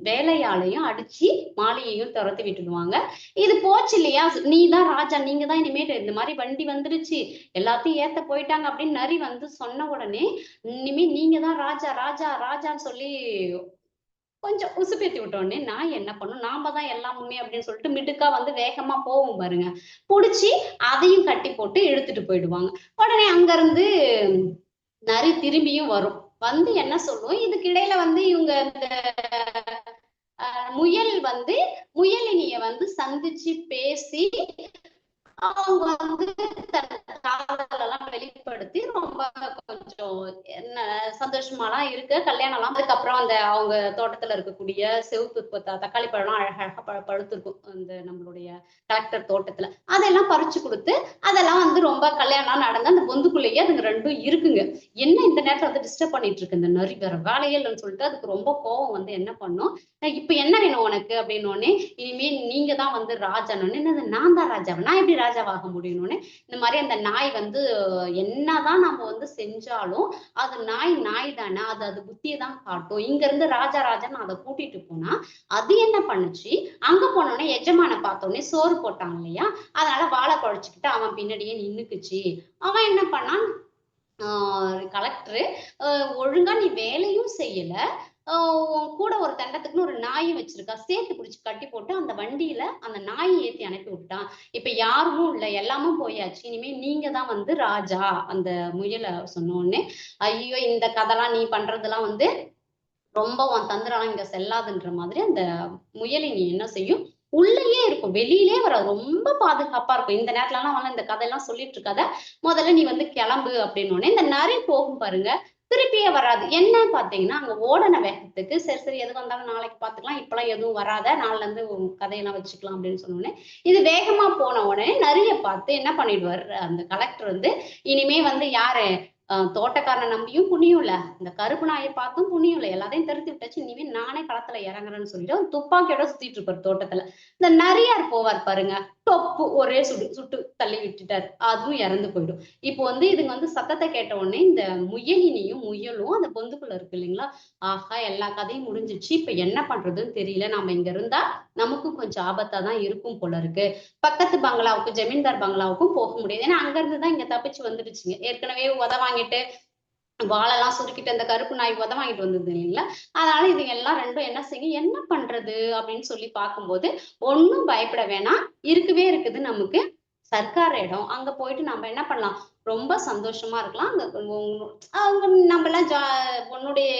வேலையாளையும் அடிச்சு, மாளிகையும் தொரத்தி விட்டுடுவாங்க. இது போச்சு இல்லையா? "நீ தான் ராஜா, நீங்க தான் இனிமேட்டு இந்த மாரி வண்டி வந்துருச்சு, எல்லாத்தையும் ஏத்த போயிட்டாங்க" அப்படின்னு நரி வந்து சொன்ன உடனே, இனிமே நீங்க தான் ராஜா, ராஜா, ராஜான்னு சொல்லி கொஞ்சம் உசுப்பேத்தி விட்டோனே, நாய் என்ன பண்ணும், நாம தான் எல்லாமுமே அப்படின்னு சொல்லிட்டு மிடுக்கா வந்து வேகமா போவும் பாருங்க. புடிச்சு அதையும் கட்டி போட்டு இழுத்துட்டு போயிடுவாங்க. உடனே அங்கருந்து நரி திரும்பியும் வரும். வந்து என்ன சொல்லும், இதுக்கு இடையில வந்து இவங்க இந்த முயல் வந்து முயலினிய வந்து சந்திச்சு பேசி அவங்க வந்து தன் காதலெல்லாம் வெளிப்படுத்தி ரொம்ப கொஞ்சம் என்ன சந்தோஷமாலாம் இருக்கு. கல்யாணம்லாம் அதுக்கப்புறம் அந்த அவங்க தோட்டத்துல இருக்கக்கூடிய சிவப்பு தக்காளி பழம்லாம் அழகழகா பழுத்திருக்கும். அந்த நம்மளுடைய கலெக்டர் தோட்டத்துல. அதெல்லாம் பறிச்சு குடுத்து, அதெல்லாம் வந்து ரொம்ப கல்யாணம்லாம் நடந்து அந்த பொந்துக்குள்ளேயே அதுங்க 2ம் இருக்குங்க. என்ன இந்த நேரத்துல வந்து டிஸ்டர்ப் பண்ணிட்டு இருக்கு இந்த நரி, வேற வேலையே இல்லன்னு சொல்லிட்டு அதுக்கு ரொம்ப கோவம் வந்து என்ன பண்ணும், இப்ப என்ன வேணும் உனக்கு? அப்படின்னோனே, இனிமே நீங்க தான் வந்து ராஜான்னோனே, என்னது நான் தான் ராஜாவா? நான் எப்படி ராஜாவாக முடியும்னோனே, இந்த மாரி அந்த நாய் வந்து என்னதான் நம்ம வந்து செஞ்சாலும், அது நாய் நாய் தானே. அது அது புத்திய தான் காட்டும். இங்க இருந்து ராஜா ராஜான்னு அத கூட்டிட்டு போனா, அது என்ன பண்ணுச்சு, அங்க போனோனே எஜமான பார்த்தோனே சோறு போட்டாங்க இல்லையா? அதனால வால குழச்சுக்கிட்டு அவன் பின்னாடியே நின்னுக்குச்சு. அவன் என்ன பண்ணான், ஆ கலெக்டரு, அ ஒழுங்கா நீ வேலையும் செய்யல. உன் கூட ஒரு தண்டத்துக்குன்னு ஒரு நாயும் வச்சிருக்கா. சேர்த்து புடிச்சு கட்டி போட்டு அந்த வண்டியில அந்த நாய ஏத்தி அனுப்பி விட்டான். இப்ப யாருமும் இல்ல. எல்லாமும் போயாச்சு. இனிமே நீங்க தான் வந்து ராஜா. அந்த முயல சொன்னோனே, ஐயோ! இந்த கதைலாம் நீ பண்றதெல்லாம் வந்து ரொம்ப உன் தந்திரம்லாம் இங்க செல்லாதுன்ற மாதிரி அந்த முயலினி என்ன செய்யும், உள்ளயே இருக்கும். வெளியிலே வராது. ரொம்ப பாதுகாப்பா இருக்கும். இந்த நேரத்துலலாம் வந்து இந்த கதையெல்லாம் சொல்லிட்டு இருக்காத. முதல்ல நீ வந்து கிளம்பு அப்படின்னோனே, இந்த நரி போகும் பாருங்க. திருப்பியே வராது. என்ன பார்த்தீங்கன்னா, அங்க ஓடுன வேகத்துக்கு சரி, சரி எது வந்தாலும் நாளைக்கு பார்த்துக்கலாம். இப்பலாம் எதுவும் வராத. நாளைலருந்து உன் கதையெல்லாம் வச்சுக்கலாம் அப்படின்னு சொன்னோனே, இது வேகமா போன உடனே நரிய பார்த்து என்ன பண்ணிடுவாரு, அந்த கலெக்டர் வந்து, இனிமே வந்து யாரு தோட்டக்காரன நம்பியும் புண்ணியம் இல்ல. இந்த கருப்பு நாய பார்த்தும் புண்ணியம் இல்ல. எல்லாத்தையும் தெருத்தி விட்டாச்சு. இனிமே நானே களத்துல இறங்குறேன்னு சொல்லிட்டு அவர் துப்பாக்கியோட சுத்திட்டு இருப்பாரு தோட்டத்துல. இந்த நரியார் போவார் பாருங்க. டொப்பு ஒரே சுடு சுட்டு தள்ளி விட்டுட்டாரு. அதுவும் இறந்து போயிடும். இப்போ வந்து இதுங்க வந்து சத்தத்த கேட்ட உடனே இந்த முயலினியும், முயலும் அந்த பொந்துக்குள்ள இருக்கு இல்லைங்களா? ஆஹா! எல்லா கதையும் முடிஞ்சிருச்சு. இப்ப என்ன பண்றதுன்னு தெரியல. நாம இங்க இருந்தா நமக்கும் கொஞ்சம் ஆபத்தா தான் இருக்கும் போல இருக்கு. பக்கத்து பங்களாவுக்கு, ஜமீன்தார் பங்களாவுக்கும் போக முடியாது. ஏன்னா அங்க இருந்து தான் இங்க தப்பிச்சு வந்துடுச்சுங்க. ஏற்கனவே வாங்கிட்டு, வாலெல்லாம் சுருக்கிட்டு அந்த கருப்பு நாய் வாங்கிட்டு வந்தது இல்லைங்களா? அதனால இதுங்க எல்லாம் 2ம் என்ன செய்யும், என்ன பண்றது அப்படின்னு சொல்லி பார்க்கும்போது, ஒண்ணும் பயப்பட வேணாம். இருக்கவே இருக்குது நமக்கு சர்க்கார் இடம். அங்க போயிட்டு நம்ம என்ன பண்ணலாம், ரொம்ப சந்தோஷமா இருக்கலாம். அங்க அவங்க நம்மலாம் உன்னுடைய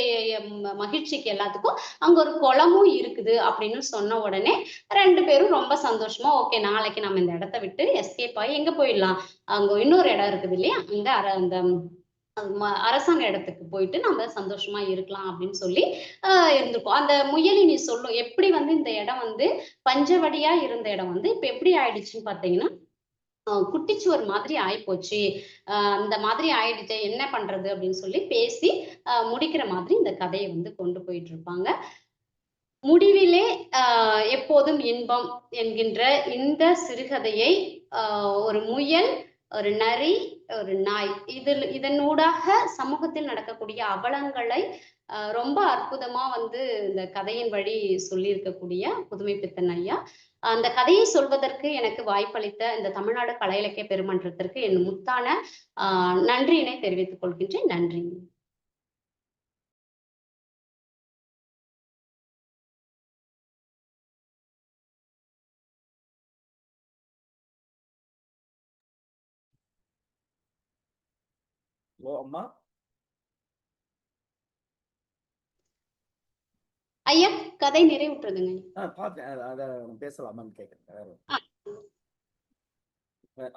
மகிழ்ச்சிக்கு எல்லாத்துக்கும் அங்க ஒரு குளமும் இருக்குது அப்படின்னு சொன்ன உடனே 2 பேரும் ரொம்ப சந்தோஷமா, ஓகே நாளைக்கு நம்ம இந்த இடத்த விட்டு எஸ்கேப் ஆயி எங்க போயிடலாம், அங்க இன்னொரு இடம் இருக்குது இல்லையா? அங்க அந்த அரசாங்க இடத்துக்கு போயிட்டு நம்ம சந்தோஷமா இருக்கலாம் அப்படின்னு சொல்லி இருந்திருக்கோம். அந்த முயலினி சொல்லும் எப்படி வந்து இந்த இடம் வந்து பஞ்சவடியா இருந்த இடம் வந்து இப்ப எப்படி ஆயிடுச்சுன்னு பார்த்தீங்கன்னா, குட்டிச்சுவர் மாதிரி ஆயிப்போச்சு. அந்த மாதிரி ஆயிடுச்சே என்ன பண்றது அப்படின்னு சொல்லி பேசி முடிக்கிற மாதிரி இந்த கதைய வந்து கொண்டு போயிட்டு இருப்பாங்க. முடிவிலே எப்போதும் இன்பம் என்கின்ற இந்த சிறுகதையை ஒரு முயல், ஒரு நரி, ஒரு நாய் இதனூடாக சமூகத்தில் நடக்கக்கூடிய அவலங்களை ரொம்ப அற்புதமா வந்து இந்த கதையின் வழி சொல்லியிருக்கக்கூடிய புதுமைப்பித்தன் ஐயா. அந்த கதையை சொல்வதற்கு எனக்கு வாய்ப்பளித்த இந்த தமிழ்நாடு கலை இலக்கிய பெருமன்றத்திற்கு என் முத்தான நன்றியினை தெரிவித்துக் கொள்கின்றேன். நன்றி. ஓ அம்மா. ஐயா, கதை நிறைவுற்றதுங்க. பார்த்தேன். அத பேசலாமான்னு கேட்கிறேன். ஆ.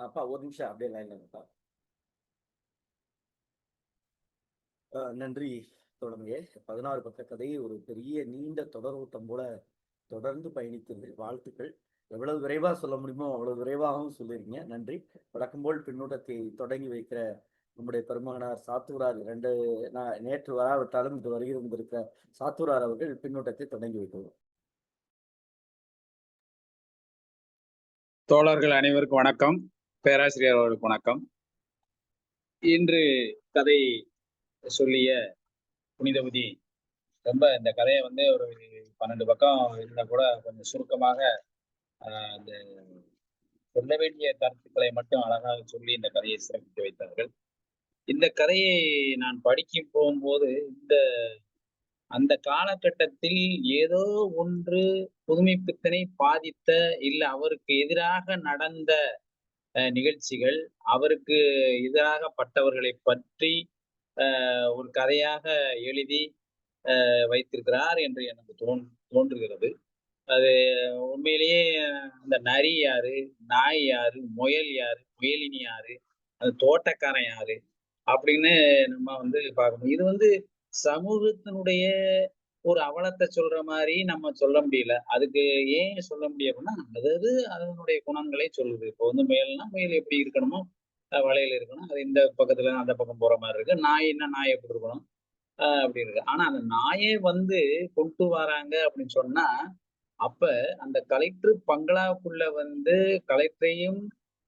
அப்பா ஒரு நிமிஷம் அப்படியே லைன்ல இருப்பா. நன்றி தொடர்ந்து 16 பக்க கதை ஒரு பெரிய நீண்ட தொடரோட்டம் போல தொடர்ந்து பயணித்தது. வாழ்த்துக்கள். எவ்வளவு விரைவா சொல்ல முடியுமோ அவ்வளவு விரைவாகவும் சொல்லிருக்கீங்க. நன்றி. வழக்கம் போல் பின்னூட்டத்தை தொடங்கி வைக்கிற நம்முடைய பெருமகனார் சாத்தூரார் நேற்று வராவிட்டாலும் இன்று வருகை இருந்திருக்க சாத்தூரார் அவர்கள் பின்னூட்டத்தை தொடங்கி வைக்கவும். தோழர்கள் அனைவருக்கும் வணக்கம். பேராசிரியர் அவர்களுக்கு வணக்கம். இன்று கதை சொல்லிய புனிதவதி ரொம்ப இந்த கதையை வந்து ஒரு 12 பக்கம் இருந்தா கூட கொஞ்சம் சுருக்கமாக அந்த சொல்ல வேண்டிய கருத்துக்களை மட்டும் அழகாக சொல்லி இந்த கதையை சிறப்பித்து வைத்தார்கள். இந்த கதையை நான் படிக்க போகும்போது அந்த காலகட்டத்தில் ஏதோ ஒன்று புதுமைப்பித்தனை பாதித்த இல்ல அவருக்கு எதிராக நடந்த நிகழ்ச்சிகள், அவருக்கு எதிராக பட்டவர்களை பற்றி ஒரு கதையாக எழுதி வைத்திருக்கிறார் என்று எனக்கு தோன்றுகிறது. அது உண்மையிலேயே அந்த நரி யாரு, நாய் யாரு, முயல் யாரு, முயலினி யாரு, அது தோட்டக்காரன் யாரு அப்படின்னு நம்ம வந்து பார்க்கணும். இது வந்து சமூகத்தினுடைய ஒரு அவலத்த சொல்ற மாரி நம்ம சொல்ல முடியல. அதுக்கு ஏன் சொல்ல முடியும் அப்படின்னா, அது அதனுடைய குணங்களை சொல்லுது. இப்போ வந்து முயல்னா, முயல் எப்படி இருக்கணுமோ, வலையில இருக்கணும். அது இந்த பக்கத்துல அந்த பக்கம் போற மாரி இருக்கு. நாய்ன்னா நாய் எப்படி இருக்கணும், அப்படி இருக்கு. ஆனா அந்த நாயே வந்து கொண்டு வராங்க அப்படின்னு சொன்னா, அப்ப அந்த கலெக்டர் பங்களாவுக்குள்ள வந்து கலெக்டரையும்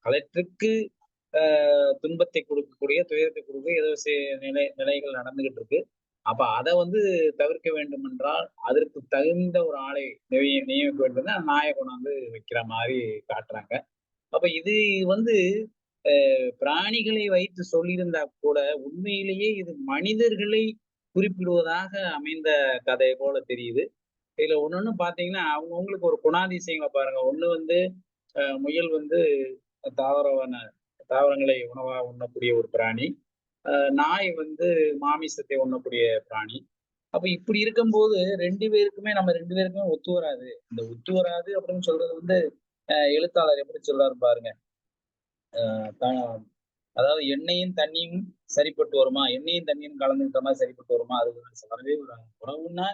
கலெக்டருக்கு துன்பத்தை கொடுக்கக்கூடிய, துயரத்தை கொடுக்க ஏதோ நிலைகள் நடந்துகிட்டு இருக்கு. அப்ப அத வந்து தவிர்க்க வேண்டும் என்றால், அதற்கு தகுந்த ஒரு ஆளை நியமிக்க வேண்டும் தான் நாய கொண்டாந்து வைக்கிற மாரி காட்டுறாங்க. அப்ப இது வந்து பிராணிகளை வைத்து சொல்லியிருந்தா கூட, உண்மையிலேயே இது மனிதர்களை குறிப்பிடுவதாக அமைந்த கதை போல தெரியுது. இதுல ஒண்ணொண்ணு பார்த்தீங்கன்னா, அவங்கவங்களுக்கு ஒரு குணாதிசயங்கள பாருங்க. ஒண்ணு வந்து முயல் வந்து தாவரவன தாவரங்களை உணவா உண்ணக்கூடிய ஒரு பிராணி. நாய் வந்து மாமிசத்தை உண்ணக்கூடிய பிராணி. அப்ப இப்படி இருக்கும்போது 2 பேருக்குமே நம்ம 2 பேருக்குமே ஒத்து வராது. இந்த ஒத்து வராது அப்படின்னு சொல்றது வந்து எழுத்தாளர் எப்படி சொல்றாரு பாருங்க. த அதாவது எண்ணெயும் தண்ணியும் சரிப்பட்டு வருமா? எண்ணெயும் தண்ணியும் கலந்துக்கிட்ட மாரி சரிப்பட்டு வருமா? அது வரவே வராது. உறவுன்னா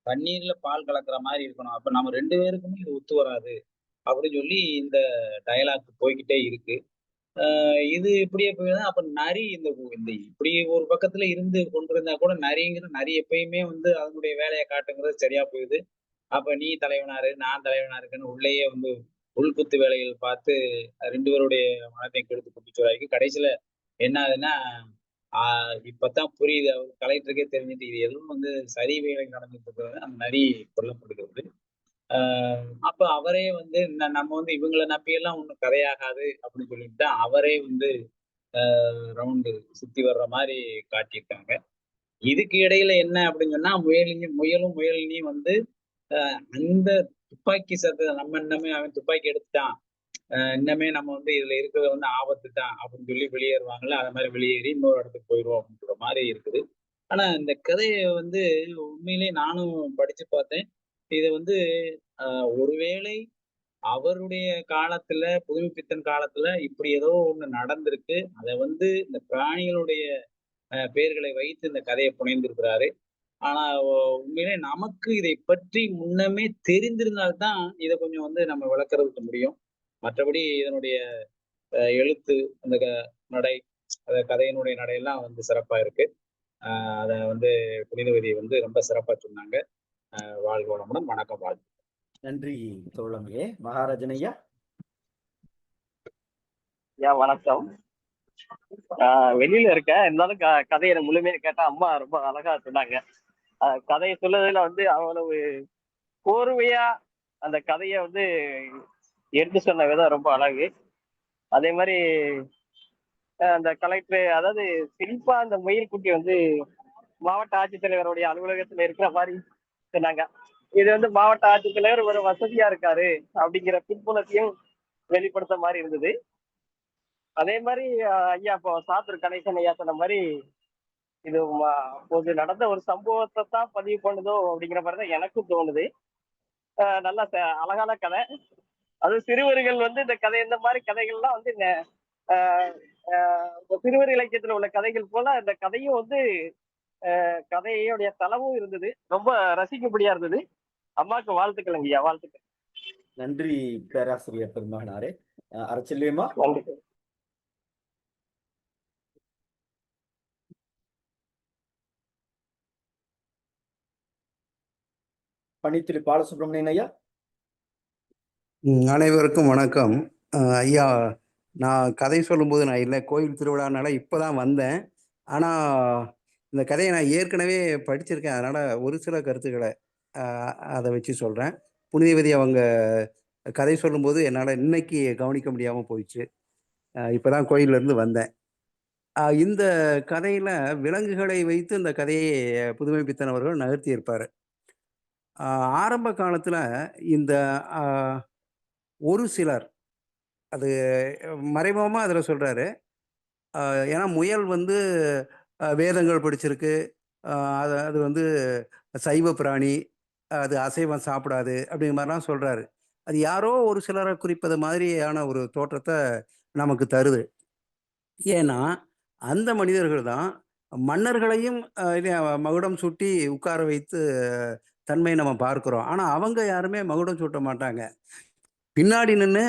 தண்ணீர்ல பால் கலக்கிற மாரி இருக்கணும். அப்ப நம்ம 2 பேருக்குமே இது ஒத்து வராது. அப்படின்னு சொல்லி இந்த டயலாக் போய்க்கிட்டே இருக்கு. இது இப்படியே போகுதுன்னா, அப்ப நரி இந்த இந்த இப்படி ஒரு பக்கத்துல இருந்து கொண்டிருந்தா கூட நரி எப்பயுமே வந்து அதனுடைய வேலைய காட்டுங்கிறது சரியா போகுது. அப்ப நீ தலைவனாரு, நான் தலைவனா இருக்கேன்னு உள்ளேயே வந்து உள்குத்து வேலைகள் பார்த்து 2 பேருடைய மனதையும் கெடுத்து குட்டிச்சோறாக்கி கடைசியில என்ன ஆகுதுன்னா, ஆ இப்பதான் புரியுது. கலெக்டருக்கே தெரிஞ்சுட்டு இது எதுவும் வந்து சதி வேலை நடந்துட்டு இருக்கிறது. அந்த நரி கொல்லப்படுகிறது. ஆ அப்ப அவரே வந்து நம்ம வந்து இவங்கள நம்பியெல்லாம் ஒண்ணும் கதையாகாது அப்படின்னு சொல்லிட்டு தான் அவரே வந்து ரவுண்டு சுத்தி வர்ற மாரி காட்டியிருக்காங்க. இதுக்கு இடையில என்ன அப்படின்னு சொன்னா, முயலினியும் வந்து அந்த துப்பாக்கி சத்தத்த நம்ம இன்னமே அவன் துப்பாக்கி எடுத்துட்டான். இன்னமே நம்ம வந்து இதுல இருக்கிறது வந்து ஆபத்து தான் அப்படின்னு சொல்லி வெளியேறுவாங்கல்ல. அது மாரி வெளியேறி இன்னொரு இடத்துக்கு போயிருவோம் அப்படின்ற மாரி இருக்குது. ஆனா இந்த கதைய வந்து உண்மையிலேயே நானும் படிச்சு பார்த்தேன். இது வந்து அ ஒருவேளை அவருடைய காலத்துல, புதுமைப்பித்தன் காலத்துல இப்படி ஏதோ ஒண்ணு நடந்திருக்கு. அத வந்து இந்த பிராணிகளுடைய பெயர்களை வைத்து இந்த கதைய புனைந்திருக்கிறாரு. ஆனா உண்மையிலே நமக்கு இதை பற்றி முன்னமே தெரிந்திருந்தால் தான், இத கொஞ்சம் வந்து நம்ம விளக்குறதுக்கு முடியும். மற்றபடி இதனுடைய எழுத்து, அந்த நடை, கதையினுடைய நடையெல்லாம் வந்து சிறப்பா இருக்கு. அத வந்து புனிதவதி வந்து ரொம்ப சிறப்பா சொன்னாங்க. வாழ்க வளமுடன். வணக்கம். வாழ்த்து. நன்றி தோழமையே. மகாராஜன் ஐயா. ஐயா வணக்கம். வெளியில இருக்கேன். இருந்தாலும் கதையை முழுமையா கேட்டா அம்மா ரொம்ப அழகா சொன்னாங்க. கதையை சொல்லுறதுல வந்து அவ்வளவு கோர்வையா அந்த கதையை வந்து எடுத்து சொன்ன விதம் ரொம்ப அழகு. அதே மாதிரி அந்த கலெக்டர், அதாவது சிரிப்பா அந்த முயல் குட்டி வந்து மாவட்ட ஆட்சித்தலைவருடைய அலுவலகத்துல இருக்கிற மாதிரி சொன்னாங்க. இது வந்து மாவட்ட ஆட்சித்தலைவர் ஒரு வசதியா இருக்காரு அப்படிங்கிற பின்புலத்தையும் வெளிப்படுத்த மாதிரி இருந்தது. அதே மாதிரி ஐயா இப்போ சாத்தூர் கணேசன் ஐயா சொன்ன மாதிரி இது அப்போது நடந்த ஒரு சம்பவத்தை தான் பதிவு பண்ணுதோ அப்படிங்கிற மாதிரி தான் எனக்கும் தோணுது. நல்ல அழகான கதை. அது சிறுவர்கள் வந்து இந்த கதை, இந்த மாதிரி கதைகள்லாம் வந்து சிறுவர் இலக்கியத்துல உள்ள கதைகள் போல இந்த கதையும் வந்து கதையோடைய தளமும் இருந்தது. ரொம்ப ரசிக்கும்படியா இருந்தது. அம்மாவுக்கு வாழ்த்துக்கள் ஐயா, வாழ்த்துக்கள். நன்றி பேராசிரியர் பெருமகனாரே. அரச்செல்வியம்மா. நன்றி. பணித்திரு பாலசுப்ரமணியன் ஐயா. அனைவருக்கும் வணக்கம். ஐயா, நான் கதை சொல்லும்போது நான் இல்லை, கோயில் திருவிழானால இப்போ தான் வந்தேன். ஆனால் இந்த கதையை நான் ஏற்கனவே படிச்சிருக்கேன். அதனால் ஒரு சில கருத்துக்களை அதை வச்சு சொல்கிறேன். புனிதவதி அவங்க கதை சொல்லும்போது என்னால் இன்னைக்கு கவனிக்க முடியாமல் போயிடுச்சு. இப்போ தான் கோயிலேருந்து வந்தேன். இந்த கதையில் விலங்குகளை வைத்து இந்த கதையை புதுமைப்பித்தன் அவர்கள் நகர்த்தியிருப்பார். ஆரம்ப காலத்தில் இந்த ஒரு சிலர், அது மறைமுகமாக அதில் சொல்கிறாரு. ஏன்னா முயல் வந்து வேதங்கள் படிச்சிருக்கு. அது அது வந்து சைவ பிராணி. அது அசைவம் சாப்பிடாது அப்படிங்கிற மாதிரிலாம் சொல்றாரு. அது யாரோ ஒரு சிலரை குறிப்பது மாதிரியான ஒரு தோற்றத்தை நமக்கு தருது. ஏன்னா, அந்த மனிதர்கள் தான் மன்னர்களையும் இல்லையா மகுடம் சூட்டி உட்கார வைத்து தன்மை நம்ம பார்க்கிறோம். ஆனா, அவங்க யாருமே மகுடம் சூட்ட மாட்டாங்க. பின்னாடி நின்னு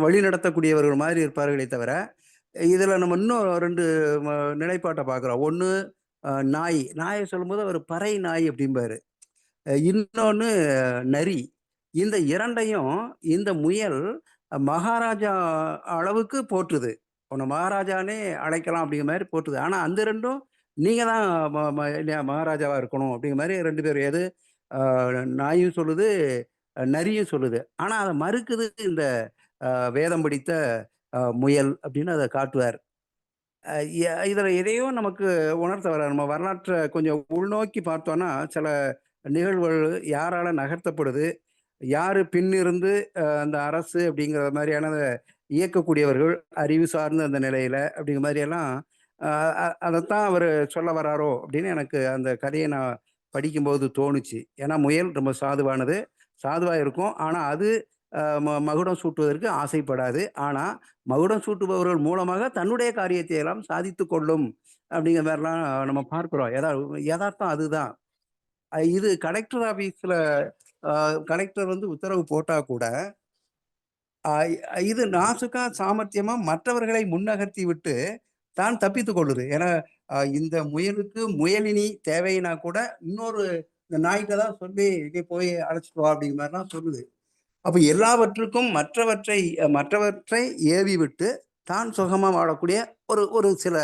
வழி நடத்தக்கூடியவர்கள் மாதிரி இருப்பார்களே தவிர, இதுல நம்ம இன்னும் 2 ம நிலைப்பாட்ட பார்க்கிறோம். ஒண்ணு நாய். நாய சொல்லும்போது அவரு பறை நாய் அப்படிம்பாரு. இன்னொன்னு நரி. இந்த 2யும் இந்த முயல் மகாராஜா அளவுக்கு போற்றுது. உன்ன மகாராஜான்னே அழைக்கலாம் அப்படிங்கிற மாரி போற்றுது. ஆனா அந்த 2ம் நீங்க தான் இல்லையா மகாராஜாவா இருக்கணும் அப்படிங்கிற மாரி 2 பேரும் எது அ நாயும் சொல்லுது, நரியும் சொல்லுது. ஆனா அத மறுக்குது இந்த வேதம் படித்த முயல் அப்படின்னு அத காட்டுவார். அ இதுல எதையோ நமக்கு உணர்த்த வர்றார். நம்ம வரலாற்ற கொஞ்சம் உள்நோக்கி பார்த்தோம்னா, சில நிகழ்வுகள் யாரால நகர்த்தப்படுது? யாரு பின்னிருந்து அந்த அரசு அப்படிங்கிற மாரியானத இயக்கக்கூடியவர்கள், அறிவு சார்ந்த அந்த நிலையில அப்படிங்கிற மாரியெல்லாம் அ அ அதத்தான் அவரு சொல்ல வராரோ! அப்படின்னு எனக்கு அந்த கதைய நான் படிக்கும்போது தோணுச்சு. ஏன்னா முயல் ரொம்ப சாதுவானது. சாதுவா இருக்கும். ஆனா அது மகுடம் சூட்டுவதற்கு ஆசைப்படாது. ஆனா மகுடம் சூட்டுபவர்கள் மூலமாக தன்னுடைய காரியத்தை எல்லாம் சாதித்துக் கொள்ளும். அப்படிங்கிற மாரிலாம் நம்ம பார்க்கிறோம். எதார்த்தம் அதுதான். இது கலெக்டர் ஆபீஸ்ல அ கலெக்டர் வந்து உத்தரவு போட்டா கூட, அ இது நாசூக்கா சாமர்த்தியமா மற்றவர்களை முன்னகர்த்தி விட்டு, தான் தப்பித்துக் கொள்ளுது. ஏன்னா, இந்த முயலுக்கு முயலினி தேவைன்னா கூட, இன்னொரு இந்த நாய்ட்ட தான் சொல்லி, "நீ போய் அழைச்சிட்டு வா" அப்படிங்கிற மாரிலாம் சொல்லுது. அப்ப எல்லாவற்றுக்கும் மற்றவற்றை ஏவி விட்டு, தான் சுகமா வாழக்கூடிய ஒரு ஒரு சில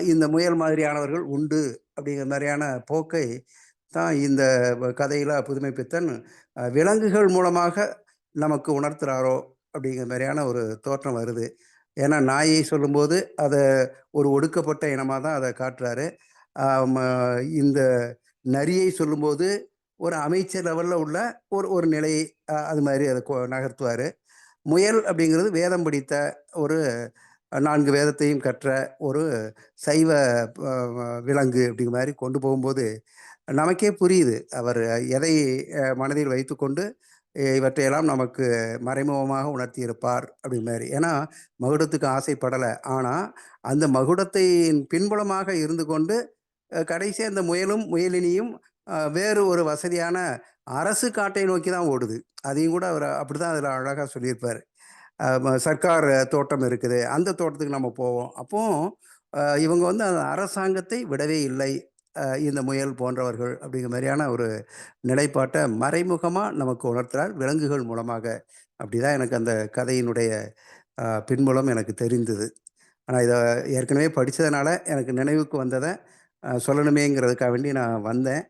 இந்த முயல் மாதிரியானவர்கள் உண்டு. அப்படிங்கிற மாரியான போக்கை தான் இந்த கதையில புதுமைப்பித்தன் விலங்குகள் மூலமாக நமக்கு உணர்த்துறாரோ! அப்படிங்கிற மாரியான ஒரு தோற்றம் வருது. ஏன்னா நாயை சொல்லும்போது, அத ஒரு ஒடுக்கப்பட்ட இனமா தான் அத காட்டுறாரு. அ ம இந்த நரியை சொல்லும்போது, ஒரு அமைச்சர் லெவல்ல உள்ள ஒரு ஒரு நிலை அது மாரி அத நகர்த்துவாரு. முயல் அப்படிங்கிறது வேதம் படித்த ஒரு 4 வேதத்தையும் கற்ற ஒரு சைவ அ விலங்கு அப்படிங்கிற மாரி கொண்டு போகும்போது, நமக்கே புரியுது. அவர் எதை மனதில் வைத்துக்கொண்டு இவற்றையெல்லாம் நமக்கு மறைமுகமாக உணர்த்தியிருப்பார் அப்படி மாரி. ஏன்னா, மகுடத்துக்கு ஆசைப்படல. ஆனா, அந்த மகுடத்தின் பின்புலமாக இருந்து கொண்டு கடைசியா இந்த முயலும், முயலினியும் வேறு ஒரு வசதியான அரசு காட்டை நோக்கி தான் ஓடுது. அதையும் கூட அவர் அப்படிதான் அதில அழகா சொல்லியிருப்பாரு. சர்க்கார் தோட்டம் இருக்குது. அந்த தோட்டத்துக்கு நம்ம போவோம். அப்போ இவங்க வந்து அந்த அரசாங்கத்தை விடவே இல்லை. இந்த முயல் போன்றவர்கள் அப்படிங்கிற மாரியான ஒரு நிலைப்பாட்ட மறைமுகமா நமக்கு உணர்த்துறார் விலங்குகள் மூலமாக. அப்படிதான் எனக்கு அந்த கதையினுடைய பின்புலம் எனக்கு தெரிந்தது. ஆனா இத ஏற்கனவே படிச்சதுனால எனக்கு நினைவுக்கு வந்தத சொல்லணுமேங்கிறதுக்காக வேண்டி நான் வந்தேன்.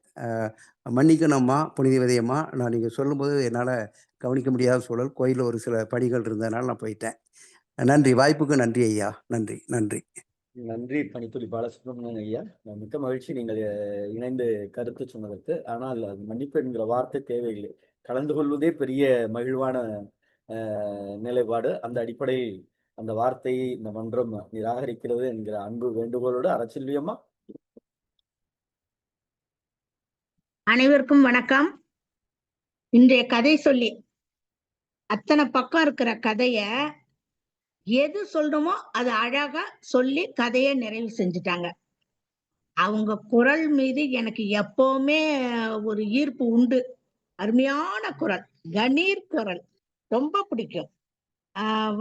மன்னிக்கணும்மா, புனிதவதி அம்மா. நீங்க சொல்லும்போது என்னால கவனிக்க முடியாத சூழல். கோயில்ல ஒரு சில பணிகள் இருந்ததுனால நான் போயிட்டேன். நன்றி. வாய்ப்புக்கு நன்றி ஐயா. நன்றி, நன்றி. நன்றி பணித்துளி பாலசுப்ரமணியன் ஐயா. மிக்க மகிழ்ச்சி நீங்கள் இணைந்து கருத்து சொன்னதற்கு. ஆனால் அது மன்னிப்பு என்கிற வார்த்தை தேவையில்லை. கலந்து கொள்வதே பெரிய மகிழ்வான நிலைப்பாடு. அந்த அடிப்படையில் அந்த வார்த்தையை இந்த மன்றம் நிராகரிக்கிறது என்கிற அன்பு வேண்டுகோளோடு அரசெல்வி அம்மா. அனைவருக்கும் வணக்கம். இன்றைய கதை சொல்லி அத்தனை பக்கம் இருக்கிற கதைய எது சொல்றோமோ அது அழகா சொல்லி கதையை நிறைவு செஞ்சுட்டாங்க. அவங்க குரல் மீது எனக்கு எப்பவுமே ஒரு ஈர்ப்பு உண்டு. அருமையான குரல், கணீர் குரல், ரொம்ப பிடிக்கும்.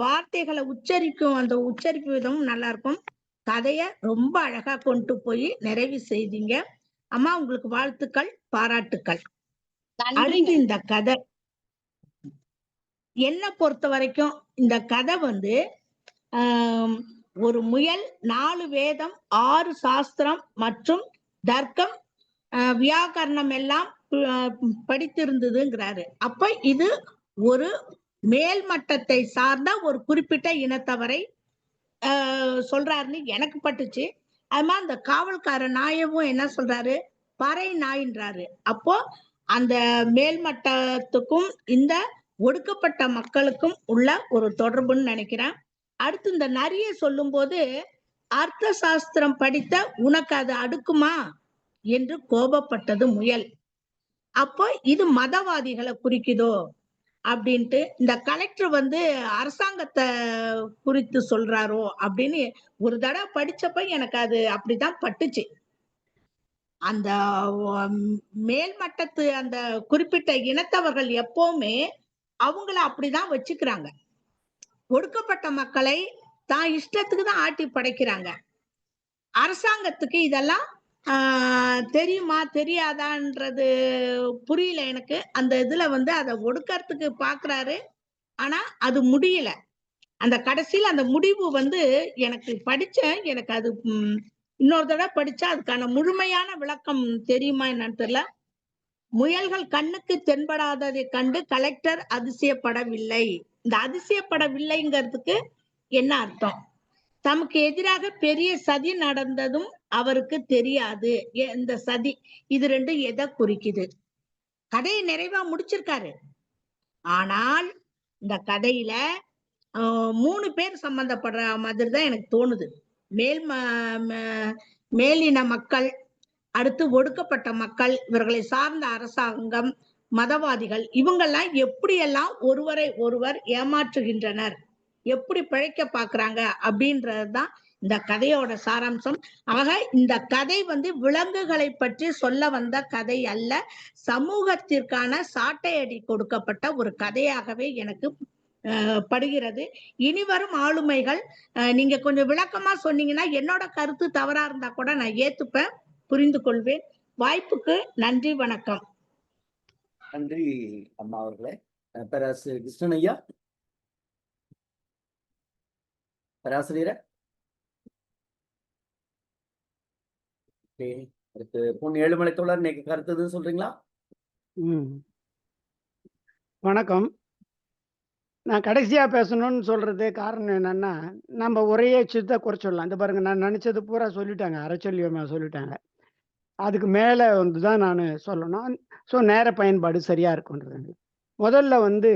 வார்த்தைகளை உச்சரிக்கும் அந்த உச்சரிப்பு விதமும் நல்லா இருக்கும். கதைய ரொம்ப அழகா கொண்டு போய் நிறைவு செய்தீங்க. அம்மா, உங்களுக்கு வாழ்த்துக்கள், பாராட்டுக்கள். அடுத்து இந்த கதை என்ன பொறுத்த வரைக்கும் இந்த கதை வந்து ஒரு முயல், 4 வேதம், 6 சாஸ்திரம் மற்றும் தர்க்கம், வியாக்கரணம் எல்லாம் படித்திருந்ததுங்கிறாரு. அப்ப இது ஒரு மேல்மட்டத்தை சார்ந்த ஒரு குறிப்பிட்ட இனத்தவரை சொல்றாருன்னு எனக்கு பட்டுச்சு. அது மாதிரி அந்த காவல்கார நாயவும் என்ன சொல்றாரு, பறை நாயின்றாரு. அப்போ அந்த மேல்மட்டத்துக்கும் இந்த ஒடுக்கப்பட்ட மக்களுக்கும் உள்ள ஒரு தொடர்புன்னு நினைக்கிறேன். அடுத்து இந்த நரிய சொல்லும் போது, அர்த்த சாஸ்திரம் படித்த உனக்கு அது அடுக்குமா என்று கோபப்பட்டது முயல். அப்போ இது மதவாதிகளை குறிக்குதோ அப்படின்ட்டு இந்த கலெக்டர் வந்து அரசாங்கத்தை குறித்து சொல்றாரோ அப்படின்னு ஒரு தடவை படிச்சப்ப எனக்கு அது அப்படிதான் பட்டுச்சு. அந்த மேல்மட்டத்து அந்த குறிப்பிட்ட இனத்தவர்கள் எப்பவுமே அவங்கள அப்படிதான் வச்சுக்கிறாங்க. ஒடுக்கப்பட்ட மக்களை தான் இஷ்டத்துக்கு தான் ஆட்டி படைக்கிறாங்க. அரசாங்கத்துக்கு இதெல்லாம் தெரியுமா தெரியாதான்றது புரியல எனக்கு. அந்த இதுல வந்து அதை ஒடுக்கறதுக்கு பாக்குறாரு, ஆனா அது முடியல. அந்த கடைசியில அந்த முடிவு வந்து எனக்கு படிச்சேன், எனக்கு அது இன்னொரு தடவை படிச்சா அதுக்கான முழுமையான விளக்கம் தெரியுமா என்னன்னு தெரியல. முயல்கள் கண்ணுக்கு தென்படாததை கண்டு கலெக்டர் அதிசயப்படவில்லை. இந்த அதிசயப்படவில்லைங்கிறதுக்கு என்ன அர்த்தம்? தமக்கு எதிராக பெரிய சதி நடந்ததும் அவருக்கு தெரியாது. இந்த சதி இது ரெண்டும் எதை குறிக்குது? கதையை நிறைவா முடிச்சிருக்காரு. ஆனால் இந்த கதையில 3 பேர் சம்பந்தப்படுற மாதிரி தான் எனக்கு தோணுது. மேலின மக்கள், அடுத்து ஒடுக்கப்பட்ட மக்கள், இவர்களை சார்ந்த அரசாங்கம், மதவாதிகள், இவங்கெல்லாம் எப்படியெல்லாம் ஒருவரை ஒருவர் ஏமாற்றுகின்றனர், எப்படி பிழைக்க பாக்குறாங்க அப்படின்றதுதான் இந்த கதையோட சாராம்சம். ஆக இந்த கதை வந்து விலங்குகளை பற்றி சொல்ல வந்த கதை அல்ல, சமூகத்திற்கான சாட்டையடி கொடுக்கப்பட்ட ஒரு கதையாகவே எனக்கு படுகிறது. இனி வரும் ஆளுமைகள் நீங்க கொஞ்சம் விளக்கமா சொன்னீங்கன்னா என்னோட கருத்து தவறா இருந்தா கூட நான் ஏத்துப்பேன், புரிந்து கொள்வேன். வாய்ப்புக்கு நன்றி, வணக்கம். நன்றி அம்மா அவர்களே. பேராசிரியர் கிருஷ்ணன் ஐயா. பேராசிரியர் அடுத்து பொன் ஏழுமலை தோழர், இன்னைக்கு கருத்து எதுவும் சொல்றீங்களா? வணக்கம். நான் கடைசியா பேசணும்னு சொல்றது காரணம் என்னன்னா, நம்ம ஒரே சித்த குறைச்சிடலாம். இந்த பாருங்க, நான் நினைச்சது பூரா சொல்லிட்டாங்க, அரைச்சொல்லியமா சொல்லிட்டாங்க. அதுக்கு மேல வந்து தான் நான் சொல்லணும். ஸோ நேர பயன்பாடு சரியா இருக்குன்றது. முதல்ல வந்து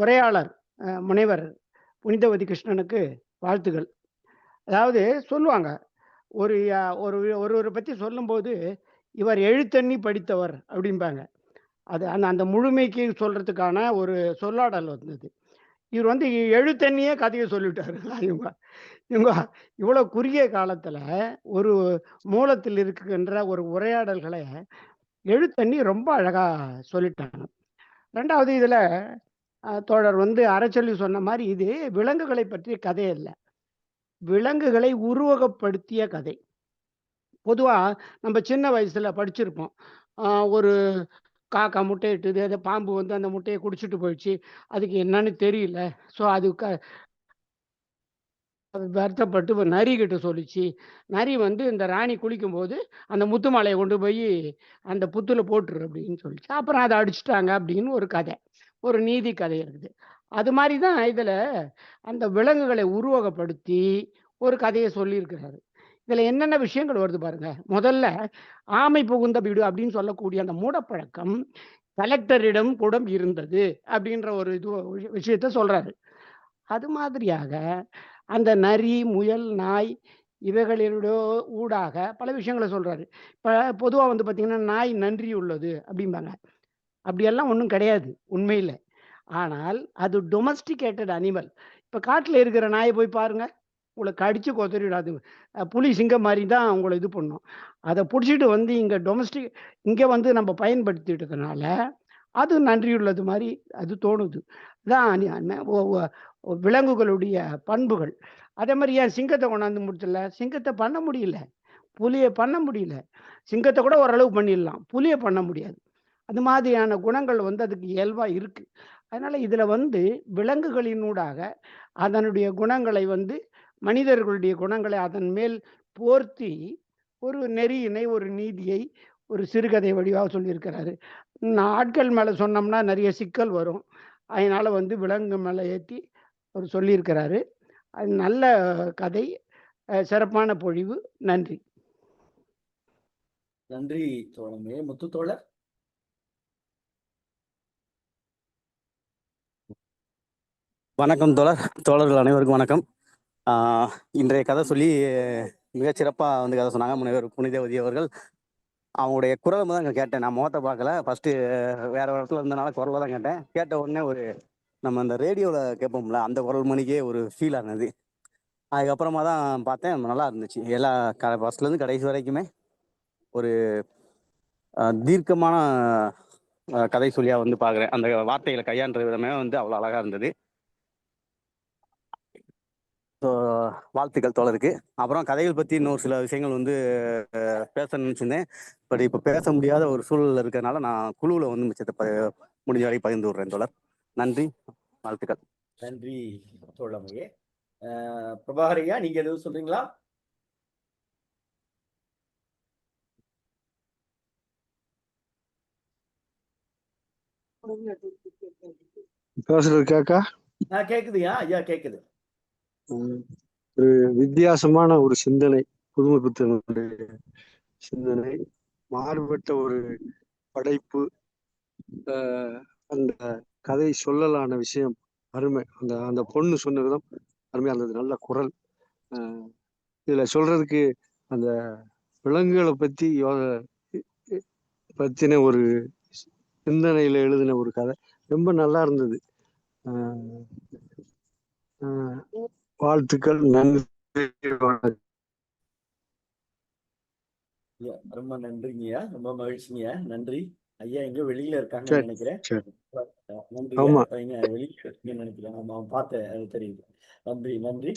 உரையாளர் முனைவர் புனிதவதி கிருஷ்ணனுக்கு வாழ்த்துகள். அதாவது சொல்லுவாங்க, ஒருவரை பத்தி சொல்லும்போது இவர் எழுத்தண்ணி படித்தவர் அப்படிம்பாங்க. அது அந்த முழுமைக்கு சொல்றதுக்கான ஒரு சொல்லாடல் வந்தது. இவர் வந்து எழுத்தண்ணியே கதையை சொல்லிட்டாரு. இவங்க இவ்வளவு குறுகிய காலத்துல ஒரு மூலத்தில் இருக்கின்ற ஒரு உரையாடல்களை எழுத்தண்ணி ரொம்ப அழகா சொல்லிட்டாங்க. ரெண்டாவது, இதுல தோழர் வந்து அரைச்சொல்லி சொன்ன மாதிரி இது விலங்குகளை பற்றிய கதை இல்லை, விலங்குகளை உருவகப்படுத்திய கதை. பொதுவா நம்ம சின்ன வயசுல படிச்சிருப்போம், ஒரு காக்கா முட்டை இட்டுது, அந்த பாம்பு வந்து அந்த முட்டையை குடிச்சிட்டு போயிடுச்சு, அதுக்கு என்னன்னு தெரியல. ஸோ அது வருத்தப்பட்டு நரி கிட்ட சொல்லிச்சு. நரி வந்து இந்த ராணி குளிக்கும் போது அந்த முத்து மாலையை கொண்டு போய் அந்த புத்துல போட்டுரு அப்படின்னு சொல்லிச்சு. அப்புறம் அதை அடிச்சுட்டாங்க அப்படின்னு ஒரு கதை, ஒரு நீதி கதை இருக்குது. அது மாதிரி தான் இதுல அந்த விலங்குகளை உருவகப்படுத்தி ஒரு கதையை சொல்லியிருக்கிறாரு. இதுல என்னென்ன விஷயங்கள் வருது பாருங்க. முதல்ல ஆமை புகுந்த வீடு அப்படின்னு சொல்லக்கூடிய அந்த மூடப்பழக்கம் கலெக்டரிடம் கூட இருந்தது அப்படின்ற ஒரு விஷயத்த சொல்றாரு. அது மாதிரியாக அந்த நரி, முயல், நாய் இவைகளிலோ ஊடாக பல விஷயங்களை சொல்றாரு. இப்ப பொதுவா வந்து பாத்தீங்கன்னா நாய் நன்றி உள்ளது அப்படிம்பாங்க. அப்படியெல்லாம் ஒன்றும் கிடையாது உண்மையில. ஆனால் அது டொமஸ்டிகேட்டட் அனிமல். இப்ப காட்டுல இருக்கிற நாயை போய் பாருங்க, உங்களை கடிச்சு கொதறிடாது. புலி, சிங்கம் மாதிரி தான் உங்களை இது பண்ணும். அதை பிடிச்சிட்டு வந்து இங்க வந்து நம்ம பயன்படுத்திட்டதுனால அது நன்றியுள்ளது மாதிரி அது தோணுது. தான் விலங்குகளுடைய பண்புகள். அதே மாதிரி ஏன் சிங்கத்தை கொண்டாந்து முடிச்சல? சிங்கத்தை பண்ண முடியல, புலியை பண்ண முடியல. சிங்கத்தை கூட ஓரளவு பண்ணிடலாம், புலியை பண்ண முடியாது. அது மாதிரியான குணங்கள் வந்து அதுக்கு இயல்பா இருக்கு. அதனால இதுல வந்து விலங்குகளினூடாக அதனுடைய குணங்களை வந்து மனிதர்களுடைய குணங்களை அதன் மேல் போர்த்தி ஒரு நெறியினை, ஒரு நீதியை ஒரு சிறுகதை வடிவாக சொல்லியிருக்கிறாரு. ஆட்கள் மேல சொன்னோம்னா நிறைய சிக்கல் வரும், அதனால வந்து விலங்கு மேல ஏற்றி அவர் சொல்லியிருக்கிறாரு. அது நல்ல கதை, சிறப்பான பொழிவு. நன்றி. நன்றி தோழமே. முத்து தோழர். வணக்கம் தோழர்கள் அனைவருக்கும் வணக்கம். இன்றைய கதை சொல்லி மிகச்சிறப்பாக வந்து கதை சொன்னாங்க முனைவர் புனிதவதி அவர்கள். அவங்களுடைய குரலை தான் கேட்டேன். நான் முகத்தை பார்க்கல. ஃபர்ஸ்ட் வேற ஒரு இடத்துல இருந்தனால குரலை தான் கேட்டேன். கேட்ட உடனே ஒரு நம்ம அந்த ரேடியோவில் கேட்போம்ல, அந்த குரல் மணிக்கே ஒரு ஃபீல் ஆனது. அதுக்கப்புறமா தான் பார்த்தேன், நல்லா இருந்துச்சு. எல்லா ஃபர்ஸ்ட்லேருந்து கடைசி வரைக்குமே ஒரு தீர்க்கமான கதை சொல்லியாக வந்து பார்க்குறேன். அந்த வார்த்தைகளை கையாண்ட விதமே வந்து அவ்வளோ அழகாக இருந்தது. ஸோ வாழ்த்துக்கள் தோழருக்கு. அப்புறம் கதைகள் பற்றி இன்னொரு சில விஷயங்கள் வந்து பேச நினச்சிருந்தேன். பட் இப்போ பேச முடியாத ஒரு சூழல் இருக்கிறதுனால நான் குழுவில் வந்து மிச்சத்தை முடிஞ்ச வரை பகிர்ந்து விடுறேன் தோழர். நன்றி, வாழ்த்துக்கள். நன்றி தோழமையே. பிரபாகரையா, நீங்க எதுவும் சொல்றீங்களா? பேசுறது கேக்கா? கேக்குதுயா ஐயா, கேக்குது. ஒரு வித்தியாசமான ஒரு சிந்தனை, புதுமை புத்தனுடைய சிந்தனை, மாறுபட்ட ஒரு படைப்பு. அந்த கதை சொல்லலான விஷயம் அருமை. அந்த அந்த பொண்ணு சொன்ன விதம் அருமையா இருந்தது. நல்ல குரல். இதுல சொல்றதுக்கு அந்த விலங்குகளை பத்தின ஒரு சிந்தனையில எழுதின ஒரு கதை ரொம்ப நல்லா இருந்தது. வாழ்த்துக்கள், நன்றி. ரொம்ப நன்றிங்கய்யா, ரொம்ப மகிழ்ச்சிங்கய்யா, நன்றி. ஐயா எங்க வெளியில இருக்காங்கன்னு நினைக்கிறேன். நன்றி, வெளியில இருக்கீங்கன்னு நினைக்கிறேன். ஆமா, பார்த்தேன், அது தெரியுது. நன்றி நன்றி.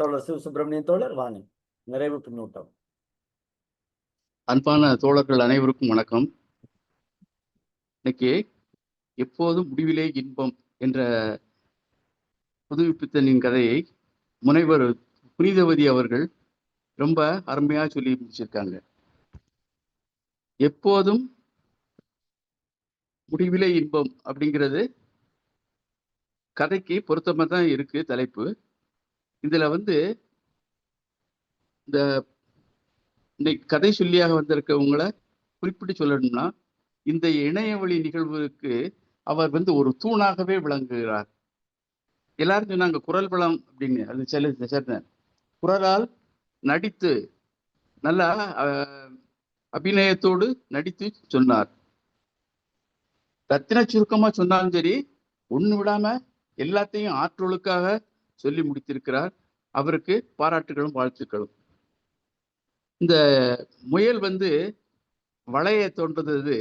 தோழர் சிவசுப்பிரமணியன் தோழர், வாங்க, நிறைவு பின்னூட்டம். அன்பான தோழர்கள் அனைவருக்கும் வணக்கம். இன்னைக்கு எப்போதும் முடிவிலே இன்பம் என்ற புதுமைப்பித்தனின் கதையை முனைவர் புனிதவதி அவர்கள் ரொம்ப அருமையா சொல்லி முடிச்சிருக்காங்க. எப்போதும் முடிவிலே இன்பம் அப்படிங்கிறது கதைக்கு பொருத்தமா தான் இருக்கு தலைப்பு. இதுல வந்து இந்த இன்னைக்கு கதை சொல்லியாக வந்திருக்கவங்களை குறிப்பிட்டு சொல்லணும்னா, இந்த இணையவழி நிகழ்வுக்கு அவர் வந்து ஒரு தூணாகவே விளங்குகிறார். எல்லாரும் சொன்னாங்க குரல் பலம் அப்படின்னு. அது சேர்ந்த குரலால் நடித்து நல்லா அபிநயத்தோடு நடித்து சொன்னார். ரத்தின சுருக்கமா சொன்னாலும் சரி, ஒண்ணு விடாம எல்லாத்தையும் ஆற்றலுக்காக சொல்லி முடித்திருக்கிறார். அவருக்கு பாராட்டுகளும் வாழ்த்துக்களும். இந்த முயல் வந்து வளைய தோன்றது,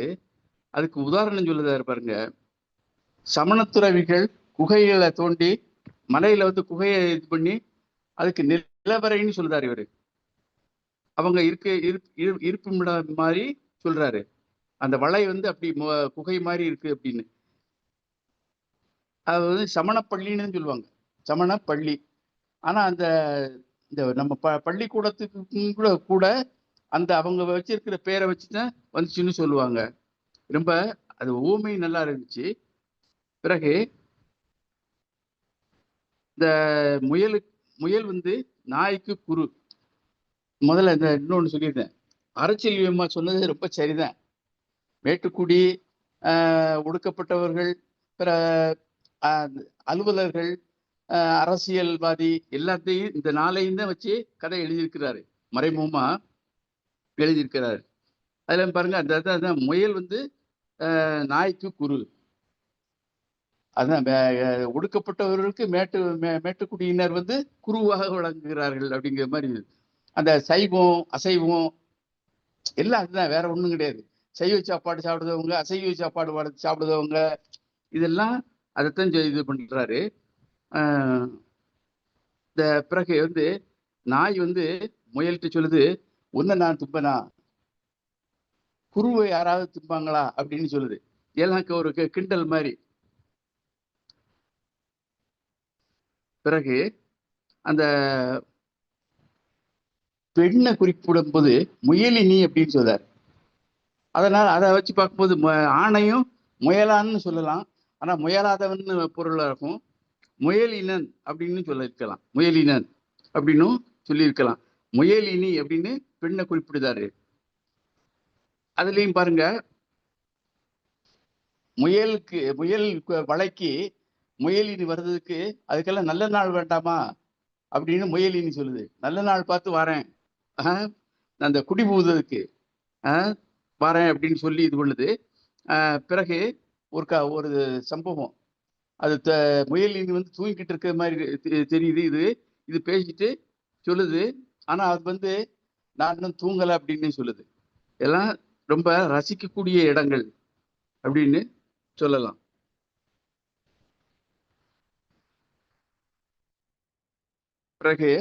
அதுக்கு உதாரணம் சொல்லுதாரு பாருங்க. சமணத்துறவிகள் குகைகளை தோண்டி மலையில வந்து குகையை இது பண்ணி அதுக்கு நிலவரைன்னு சொல்றாரு இவரு. அவங்க இருப்புமிட மாதிரி சொல்றாரு. அந்த வலை வந்து அப்படி குகை மாதிரி இருக்கு அப்படின்னு. அது வந்து சமணப்பள்ளின்னு சொல்லுவாங்க, சமணப்பள்ளி. ஆனா அந்த இந்த நம்ம பள்ளிக்கூடத்துக்கு கூட அந்த அவங்க வச்சிருக்கிற பேரை வச்சுதான் வந்துச்சுன்னு சொல்லுவாங்க. ரொம்ப அது ஊமை நல்லா இருந்துச்சு. பிறகு இந்த முயல் வந்து நாய்க்கு குரு. முதல்ல இந்த இன்னொன்று சொல்லியிருந்தேன், அறச்செல்வியம்மா சொன்னது ரொம்ப சரிதான். மேட்டுக்குடி, ஒடுக்கப்பட்டவர்கள், பிற அலுவலர்கள், அரசியல்வாதி எல்லாத்தையும் இந்த நாளையும் தான் வச்சு கதை எழுதியிருக்கிறாரு, மறைமுகமா எழுதியிருக்கிறாரு. அதுல பாருங்க, அந்த முயல் வந்து நாய்க்கு குரு. அதான் ஒடுக்கப்பட்டவர்களுக்கு மேட்டுக்குடியினர் வந்து குருவாக விளங்குகிறார்கள் அப்படிங்கிற மாதிரி. அந்த சைவம் அசைவம் எல்லாம் அதுதான், வேற ஒண்ணும் கிடையாது. சைவ சாப்பாடு சாப்பிடுறவங்க, அசைவ சாப்பாடு சாப்பிடுறவங்க, இதெல்லாம் அதைத்தான் இது பண்றாரு. இந்த பிறகு வந்து நாய் வந்து முயல்கிட்ட சொல்லுது, ஒன்ன நான் தும்பனா, குருவை யாராவது தும்பாங்களா அப்படின்னு சொல்லுது. எனக்கு ஒரு கிண்டல் மாதிரி. பிறகு அந்த பெண்ணை குறிப்பிடும் போது முயலினி அப்படின்னு சொல்றார். அதனால அதை வச்சு பார்க்கும்போது ஆணையும் முயலான்னு சொல்லலாம். ஆனா முயலாதவன் பொருளா இருக்கும். முயலினன் அப்படின்னு சொல்லியிருக்கலாம், முயலினன் அப்படின்னும் சொல்லியிருக்கலாம். முயலினி அப்படின்னு பெண்ணை குறிப்பிடுதாரு. அதுலயும் பாருங்க, முயல் வலைக்கு முயலினி வர்றதுக்கு அதுக்கெல்லாம் நல்ல நாள் வேண்டாமா அப்படின்னு முயலினி சொல்லுது. நல்ல நாள் பார்த்து வரேன் அந்த குடி போகுதுக்கு. வரேன் அப்படின்னு சொல்லி இது பண்ணுது. பிறகு ஒரு சம்பவம், அது முயலினி வந்து தூங்கிக்கிட்டு இருக்கிற மாதிரி தெரியுது. இது பேசிட்டு சொல்லுது, ஆனா அது வந்து நான் இன்னும் தூங்கலை அப்படின்னு சொல்லுது. எல்லாம் ரொம்ப ரசிக்கக்கூடிய இடங்கள் அப்படின்னு சொல்லலாம். பிறகு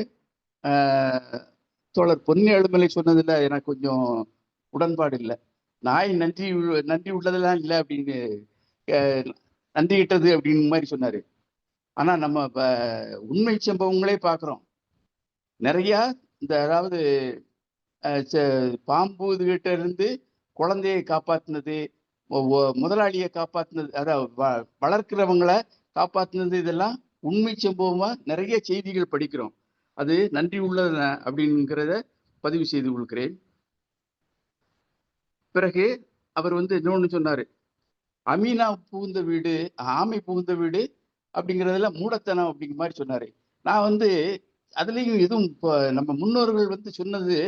தோழர் பொன்னி அழுமலை சொன்னதுல எனக்கு கொஞ்சம் உடன்பாடு இல்லை. நாய் நன்றி உள்ளதெல்லாம் இல்லை அப்படின்னு, நன்றி கிட்டது அப்படின்னு மாதிரி சொன்னாரு. ஆனா நம்ம உண்மை சம்பவங்களே பார்க்குறோம் நிறையா. அதாவது பாம்பு இதுகிட்ட இருந்து குழந்தையை காப்பாற்றினது, முதலாளியை காப்பாற்றினது, அதாவது வளர்க்கிறவங்களை காப்பாற்றினது, இதெல்லாம் உண்மை சம்பவமா நிறைய செய்திகள் படிக்கிறோம். அது நன்றி உள்ளது அப்படிங்கிறத பதிவு செய்து கொள்கிறேன். பிறகு அவர் வந்து இன்னொன்று சொன்னாரு, அமீனா புகுந்த வீடு, ஆமை புகுந்த வீடு அப்படிங்கிறதுல மூடத்தனம் அப்படிங்கிற மாதிரி சொன்னாரு. நான் வந்து அதுலேயும் எதுவும் நம்ம முன்னோர்கள் வந்து சொன்னது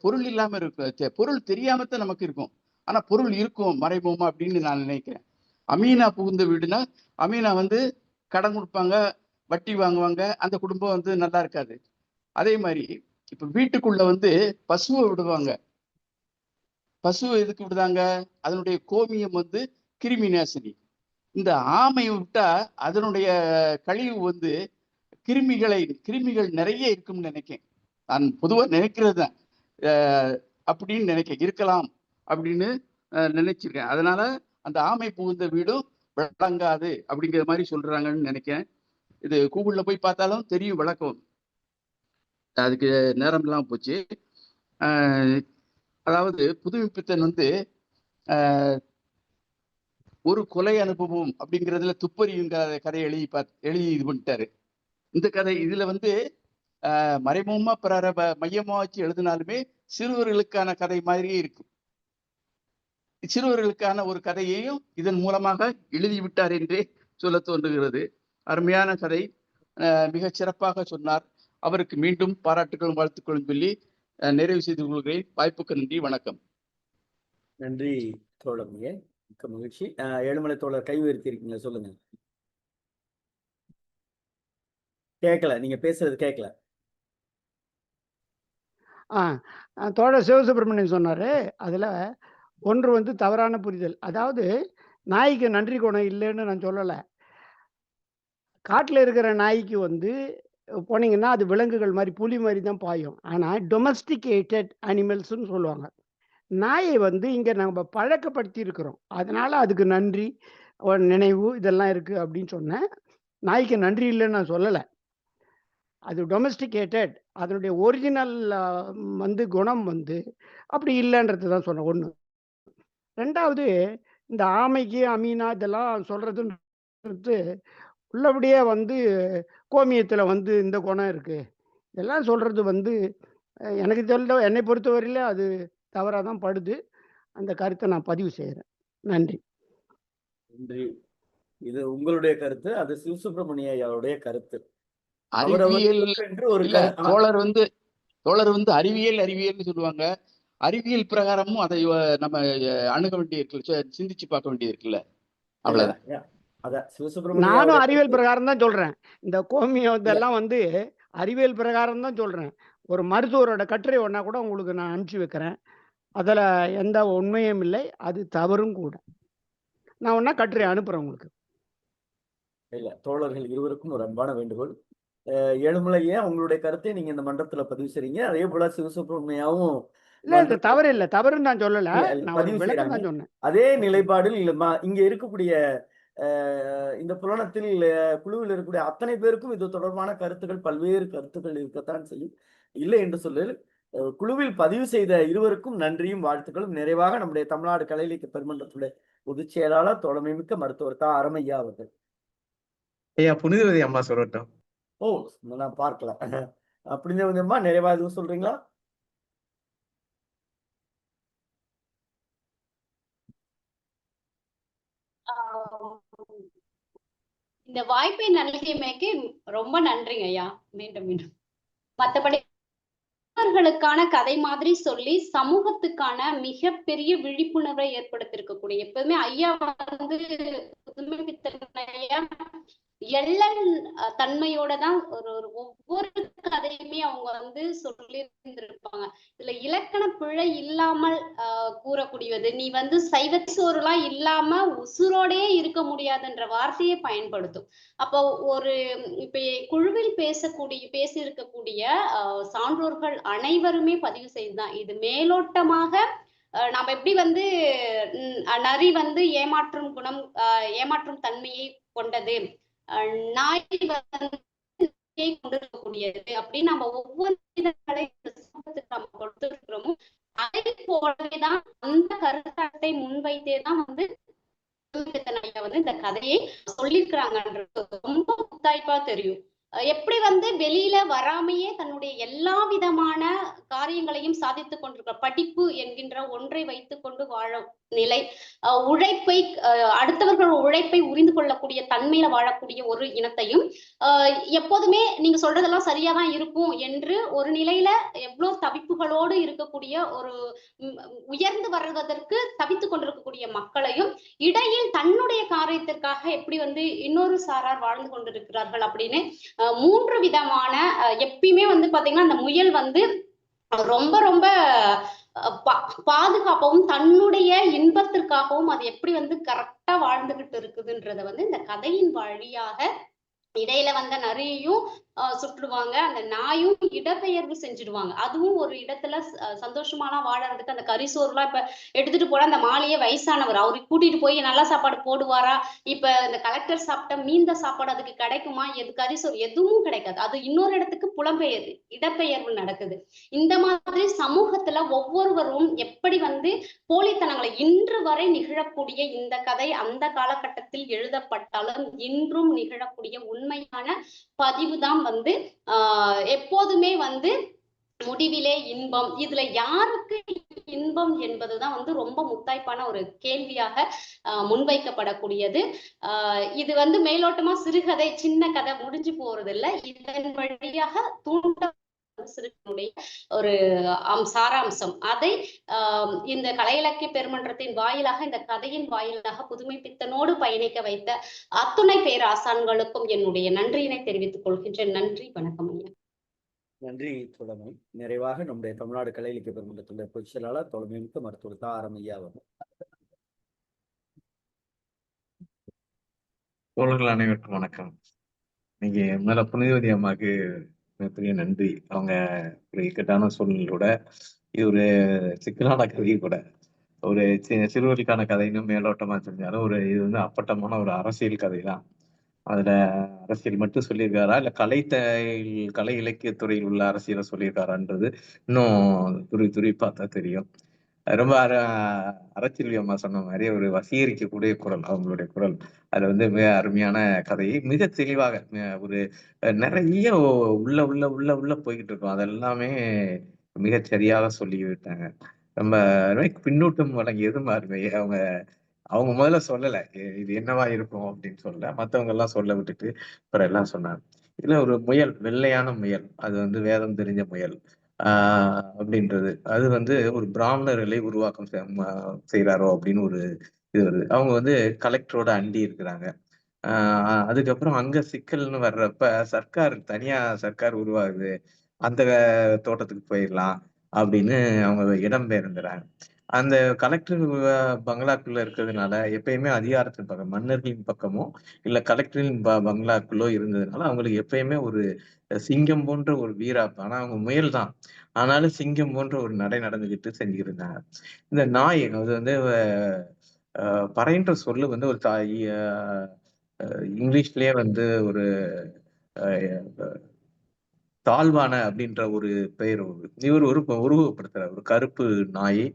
பொருள் இல்லாம இருக்கு, பொருள் தெரியாமத்தான் நமக்கு இருக்கும், ஆனா பொருள் இருக்கும் மறைமுகமா அப்படின்னு நான் நினைக்கிறேன். அமீனா புகுந்த வீடுனா, அமீனா வந்து கடன் கொடுப்பாங்க, வட்டி வாங்குவாங்க, அந்த குடும்பம் வந்து நல்லா இருக்காது. அதே மாதிரி இப்ப வீட்டுக்குள்ள வந்து பசுவை விடுவாங்க. பசுவை எதுக்கு விடுதாங்க? அதனுடைய கோமியம் வந்து கிருமி நாசினி. இந்த ஆமை விட்டா அதனுடைய கழிவு வந்து கிருமிகள் நிறைய இருக்கும்னு நினைக்கிறேன். நான் பொதுவா நினைக்கிறது தான் அப்படின்னு இருக்கலாம் அப்படின்னு நினைச்சிருக்கேன். அதனால அந்த ஆமை புகுந்த வீடும் விளங்காது அப்படிங்கிற மாதிரி சொல்றாங்கன்னு நினைக்கிறேன். இது கூகுள்ல போய் பார்த்தாலும் தெரியும் விளக்கம். அதுக்கு நேரம் எல்லாம் போச்சு. அதாவது புதுமைப்பித்தன் வந்து ஒரு கொலை அனுபவம் அப்படிங்கிறதுல துப்பறிங்கிற கதையை எழுதி இது பண்ணிட்டாரு. இந்த கதை இதுல வந்து மறைமுகமா பிறரை மையமா வச்சு எழுதினாலுமே சிறுவர்களுக்கான கதை மாதிரியே இருக்கு. சிறுவர்களுக்கான ஒரு கதையையும் இதன் மூலமாக எழுதிவிட்டார் என்றே சொல்ல தோன்றுகிறது. அருமையான கதை, மிக சிறப்பாக சொன்னார். அவருக்கு மீண்டும் பாராட்டுகளும் வாழ்த்துக்களும் சொல்லி நிறைவு செய்து கொள்கிறேன். வாய்ப்புக்கு நன்றி, வணக்கம். நன்றி தோழமையே, மிக்க மகிழ்ச்சி. ஏழுமலை தோழர் கை உயர்த்தியிருக்கீங்க, சொல்லுங்க. கேட்கல, நீங்க பேசுறது கேட்கல. தோழர் சிவசுப்பிரமணியன் சொன்னாரு, அதுல ஒன்று வந்து தவறான புரிதல். அதாவது நாய்க்கு நன்றி குணம் இல்லைன்னு நான் சொல்லலை. காட்டில் இருக்கிற நாய்க்கு வந்து போனீங்கன்னா அது விலங்குகள் மாதிரி, புலி மாதிரி தான் பாயும். ஆனால் டொமஸ்டிகேட்டட் அனிமல்ஸ்ன்னு சொல்லுவாங்க. நாயை வந்து இங்கே நம்ம பழக்கப்படுத்தி இருக்கிறோம், அதனால அதுக்கு நன்றி நினைவு இதெல்லாம் இருக்குது அப்படின்னு சொன்னேன். நாய்க்கு நன்றி இல்லைன்னு நான் சொல்லலை. அது டொமஸ்டிகேட்டட், அதனுடைய ஒரிஜினல் வந்து குணம் வந்து அப்படி இல்லைன்றது தான் சொன்னேன். ஒன்று. ரெண்டாவது, இந்த ஆமைக்கு அமீனா இதெல்லாம் சொல்கிறதுன்றது உள்ளபடியே வந்து கோமியத்தில் வந்து இந்த குணம் இருக்குது இதெல்லாம் சொல்கிறது வந்து எனக்கு என்னை பொறுத்தவரையில் அது தவறாக தான் படுது. அந்த கருத்தை நான் பதிவு செய்கிறேன். நன்றி. நன்றி. இது உங்களுடைய கருத்து, அது சிவசுப்பிரமணிய ஐயாவுடைய கருத்து. தோழர் வந்து அறிவியல் சொல்லுவாங்க. அறிவியல் பிரகாரமும் அதை நம்ம அணுக வேண்டிய சிந்திச்சு பார்க்க வேண்டியது இருக்குல்ல, அவ்வளவுதான். நானும் அறிவியல் பிரகாரம் தான் சொல்றேன். இந்த கோமியம் இதெல்லாம் வந்து அறிவியல் பிரகாரம் தான் சொல்றேன். ஒரு மருத்துவரோட கட்டுரை ஒன்னா கூட உங்களுக்கு நான் அனுப்பிச்சு வைக்கிறேன். அதுல எந்த உண்மையும் இல்லை, அது தவறும் கூட. நான் ஒன்னா கட்டுரை அனுப்புறேன் உங்களுக்கு. இல்ல, தோழர்கள் இருவருக்கும் ஒரு அன்பான வேண்டுகோள். ஏழுமலையே உங்களுடைய கருத்தை நீங்க இந்த மன்றத்துல பதிவு செய்றீங்க. அதே போல சிவசுப்பிரமணியாவும் இல்ல, தவறு இல்லை, தவறுன்னு நான் சொல்லல, நான் பதிவு விளக்கம் தான் சொன்னேன். அதே நிலைப்பாடில் இங்க இருக்கக்கூடிய இந்த புலனத்தில் குழுவில் இருக்கக்கூடிய அத்தனை பேருக்கும் இது தொடர்பான கருத்துக்கள், பல்வேறு கருத்துக்கள் இருக்கத்தான் செய்யும். இல்லை என்று சொல்லு, குழுவில் பதிவு செய்த இருவருக்கும் நன்றியும் வாழ்த்துக்களும். நிறைவாக நம்முடைய தமிழ்நாடு கலை இலக்கிய பெருமன்றத்துடைய பொதுச் செயலாளர் தோழமைமிக்க மருத்துவர் தா. அரமையா அவர்கள். ஐயா, புனிதவதி அம்மா சொல்லட்டும். ஓ, நான் பார்க்கல. புனிதவதி அம்மா நிறைவா எதுவும் சொல்றீங்களா? இந்த வாய்ப்பை நல்கியமைக்கு ரொம்ப நன்றிங்க ஐயா. மீண்டும் மத்தபடி சிறுவர்களுக்கான கதை மாதிரி சொல்லி சமூகத்துக்கான மிகப்பெரிய விழிப்புணர்வை ஏற்படுத்தியிருக்கக்கூடிய, எப்பவுமே ஐயா வந்து புதுமை பித்தனையா எள்ளல் தன்மையோட தான் ஒரு ஒவ்வொரு கதையுமே அவங்க வந்து சொல்லி இருந்திருப்பாங்க. இதுல இலக்கண பிழை இல்லாமல் கூறக்கூடியது, நீ வந்து சைவ சோறுலாம் இல்லாம உசுரோடே இருக்க முடியாதுன்ற வார்த்தையை பயன்படுத்தும். அப்போ ஒரு இப்ப குழுவில் பேசியிருக்கக்கூடிய சான்றோர்கள் அனைவருமே பதிவு செய்துதான் இது மேலோட்டமாக நாம எப்படி வந்து நரி வந்து ஏமாற்றும் தன்மையை கொண்டது, நாய் வந்து கொண்டிருக்கக்கூடியது அப்படின்னு நம்ம ஒவ்வொரு நம்ம கொடுத்துருக்கிறோமோ அதை போலவேதான் அந்த கருத்தாட்டத்தை முன்வைத்தேதான் வந்து இந்த கதையை சொல்லியிருக்கிறாங்கன்றது ரொம்ப முத்தாய்ப்பா தெரியும். எப்படி வந்து வெளியில வராமையே தன்னுடைய எல்லா விதமான காரியங்களையும் சாதித்துக் கொண்டிருக்கிற படிப்பு என்கின்ற ஒன்றை வைத்துக் கொண்டு வாழும் நிலை, உழைப்பை அடுத்தவர்கள் உழைப்பை உரிந்து கொள்ளக்கூடிய தன்மையில வாழக்கூடிய ஒரு இனத்தையும் எப்போதுமே நீங்க சொல்றதெல்லாம் சரியாதான் இருக்கும் என்று ஒரு நிலையில எவ்வளவு தவிப்புகளோடு இருக்கக்கூடிய ஒரு உயர்ந்து வருவதற்கு தவித்துக் கொண்டிருக்கக்கூடிய மக்களையும் இடையில் தன்னுடைய காரியத்திற்காக எப்படி வந்து இன்னொரு சாரார் வாழ்ந்து கொண்டிருக்கிறார்கள் அப்படின்னு மூன்று விதமான எப்பயுமே வந்து பாத்தீங்கன்னா அந்த முயல் வந்து ரொம்ப ரொம்ப பாதுகாப்பாகவும் தன்னுடைய இன்பத்திற்காகவும் அது எப்படி வந்து கரெக்டா வாழ்ந்துகிட்டு இருக்குதுன்றத வந்து இந்த கதையின் வழியாக இடையில வந்த நரியையும் சுட்டுடுவாங்க, அந்த நாயும் இடப்பெயர்வு செஞ்சிடுவாங்க. அதுவும் ஒரு இடத்துல சந்தோஷமான வாழறதுக்கு அந்த கரிசோறுலாம் இப்ப எடுத்துட்டு போனா அந்த மாலையே வயசானவர் அவருக்கு கூட்டிட்டு போய் நல்ல சாப்பாடு போடுவாரா, இப்ப இந்த கலெக்டர் சாப்பிட்ட மீந்த சாப்பாடு அதுக்கு கிடைக்குமா, கரிசோறு எதுவும் கிடைக்காது. அது இன்னொரு இடத்துக்கு இடப்பெயர்வு நடக்குது. இந்த மாதிரி சமூகத்துல ஒவ்வொருவரும் எப்படி வந்து போலித்தனங்களை இன்று வரை நிகழக்கூடிய இந்த கதை அந்த காலகட்டத்தில் எழுதப்பட்டாலும் இன்றும் நிகழக்கூடிய உண்மையான பதிவு தான் வந்து எப்போதுமே வந்து முடிவிலே இன்பம். இதுல யாருக்கு இன்பம் என்பதுதான் வந்து ரொம்ப முத்தாய்ப்பான ஒரு கேள்வியாக முன்வைக்கப்படக்கூடியது. இது வந்து மேலோட்டமா சிறுகதை சின்ன கதை முடிஞ்சு போறது இல்லை, இதன் வழியாக சிறுகனுடைய ஒரு சாராம்சம் அதை இந்த கலை இலக்கிய பெருமன்றத்தின் வாயிலாக இந்த கதையின் வாயிலாக புதுமை பித்தனோடு பயணிக்க வைத்த அத்துணை பேராசான்களுக்கும் என்னுடைய நன்றியினை தெரிவித்துக் கொள்கின்றேன். நன்றி, வணக்கம் ஐயா. நன்றி தோழமை. நிறைவாக நம்முடைய தமிழ்நாடு கலை இலக்கிய பெருமன்றத்துடைய பொதுச் செயலாளர் தோழமைமிக்க மருத்துவர் தாரம் ஐயா அவர்கள். தோழர்கள் அனைவருக்கும் வணக்கம். நீங்க மேல புனிதவதி அம்மாவுக்கு மிகப்பெரிய நன்றி. அவங்க ஒரு இக்கட்டான சூழ்நிலையோட இது ஒரு சிக்கலான கதை கூட, ஒரு சிறுவர்களுக்கான கதைன்னு மேலோட்டமா தெரிஞ்சாலும் இது வந்து அப்பட்டமான ஒரு அரசியல் கதை தான். அதுல அரசியல் மட்டும் சொல்லியிருக்காரா இல்ல கலை இலக்கியத்துறையில் உள்ள அரசியலை சொல்லியிருக்காரான்றது இன்னும் துரி பார்த்தா தெரியும். ரொம்ப அரசியல் அம்மா சொன்ன மாதிரி ஒரு வசீகரிக்கக்கூடிய குரல் அவங்களுடைய குரல். அதுல வந்து மிக அருமையான கதையை மிக தெளிவாக ஒரு நிறைய உள்ள உள்ள உள்ள உள்ள போய்கிட்டு இருக்கோம். அதெல்லாமே மிகச் சரியாக சொல்லி விட்டாங்க. ரொம்ப பின்னூட்டம் வழங்கியதும் அருமை. அவங்க முதல்ல சொல்லல இது என்னவா இருக்கும் அப்படின்னு சொல்ல, மத்தவங்க எல்லாம் சொல்ல விட்டுட்டு அப்புறம் எல்லாம் சொன்னாங்க. இதுல ஒரு முயல், வெள்ளையான முயல், அது வந்து வேதம் தெரிஞ்ச முயல் அப்படின்றது அது வந்து ஒரு பிராமணர்களை உருவாக்கம் செய்யறாரோ அப்படின்னு ஒரு இது வருது. அவங்க வந்து கலெக்டரோட அண்டி இருக்கிறாங்க. அதுக்கப்புறம் அங்க சிக்கல்னு வர்றப்ப தனியா சர்க்கார் உருவாகுது, அந்த தோட்டத்துக்கு போயிடலாம் அப்படின்னு அவங்க இடம்பெயர்ந்துறாங்க. அந்த கலெக்டர் பங்களாக்குள்ள இருக்கிறதுனால எப்பயுமே அதிகாரத்தின் பக்கம் மன்னர்களின் பக்கமோ இல்ல கலெக்டரின் பங்களாக்குள்ளோ இருந்ததுனால அவங்களுக்கு எப்பயுமே ஒரு சிங்கம் போன்ற ஒரு வீராப்பு, ஆனா அவங்க முயல் தான், ஆனாலும் சிங்கம் போன்ற ஒரு நடை நடந்துகிட்டு செஞ்சுக்கிட்டு இருந்தாங்க. இந்த நாய் அது வந்து பறைன்ற சொல்லு வந்து ஒரு இங்கிலீஷ்லயே வந்து ஒரு தாழ்வான அப்படின்ற ஒரு பெயர் இவர் உருவகப்படுத்துறாரு, ஒரு கருப்பு நாயை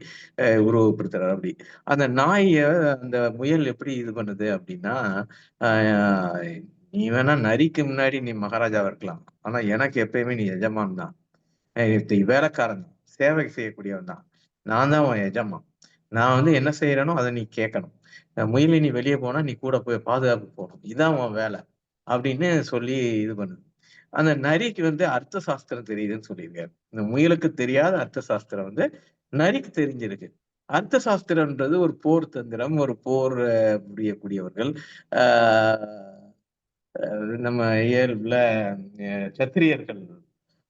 உருவகப்படுத்துறாரு. அப்படி அந்த நாய அந்த முயல் எப்படி இது பண்ணுது அப்படின்னா, நீ வேணா நரிக்கு முன்னாடி நீ மகாராஜாவா இருக்கலாம், ஆனா எனக்கு எப்பயுமே நீ எஜமான் தான், வேலைக்காரன் தான், சேவை செய்யக்கூடியவன் தான், நான் தான் உன் எஜமான், நான் வந்து என்ன செய்யறேனோ அதை நீ கேட்கணும், முயலை நீ வெளியே போனா நீ கூட போய் பாதுகாப்பு போகணும், இதான் உன் வேலை அப்படின்னு சொல்லி இது பண்ணுது. அந்த நரிக்கு வந்து அர்த்த சாஸ்திரம் தெரியுதுன்னு சொல்லியிருக்காரு. இந்த முயலுக்கு தெரியாத அர்த்த சாஸ்திரம் வந்து நரிக்கு தெரிஞ்சிருக்கு. அர்த்த சாஸ்திரம்ன்றது ஒரு போர் தந்திரம், ஒரு போர் புரியக்கூடியவர்கள். ஆஹ் நம்ம இயல்புல சத்திரியர்கள்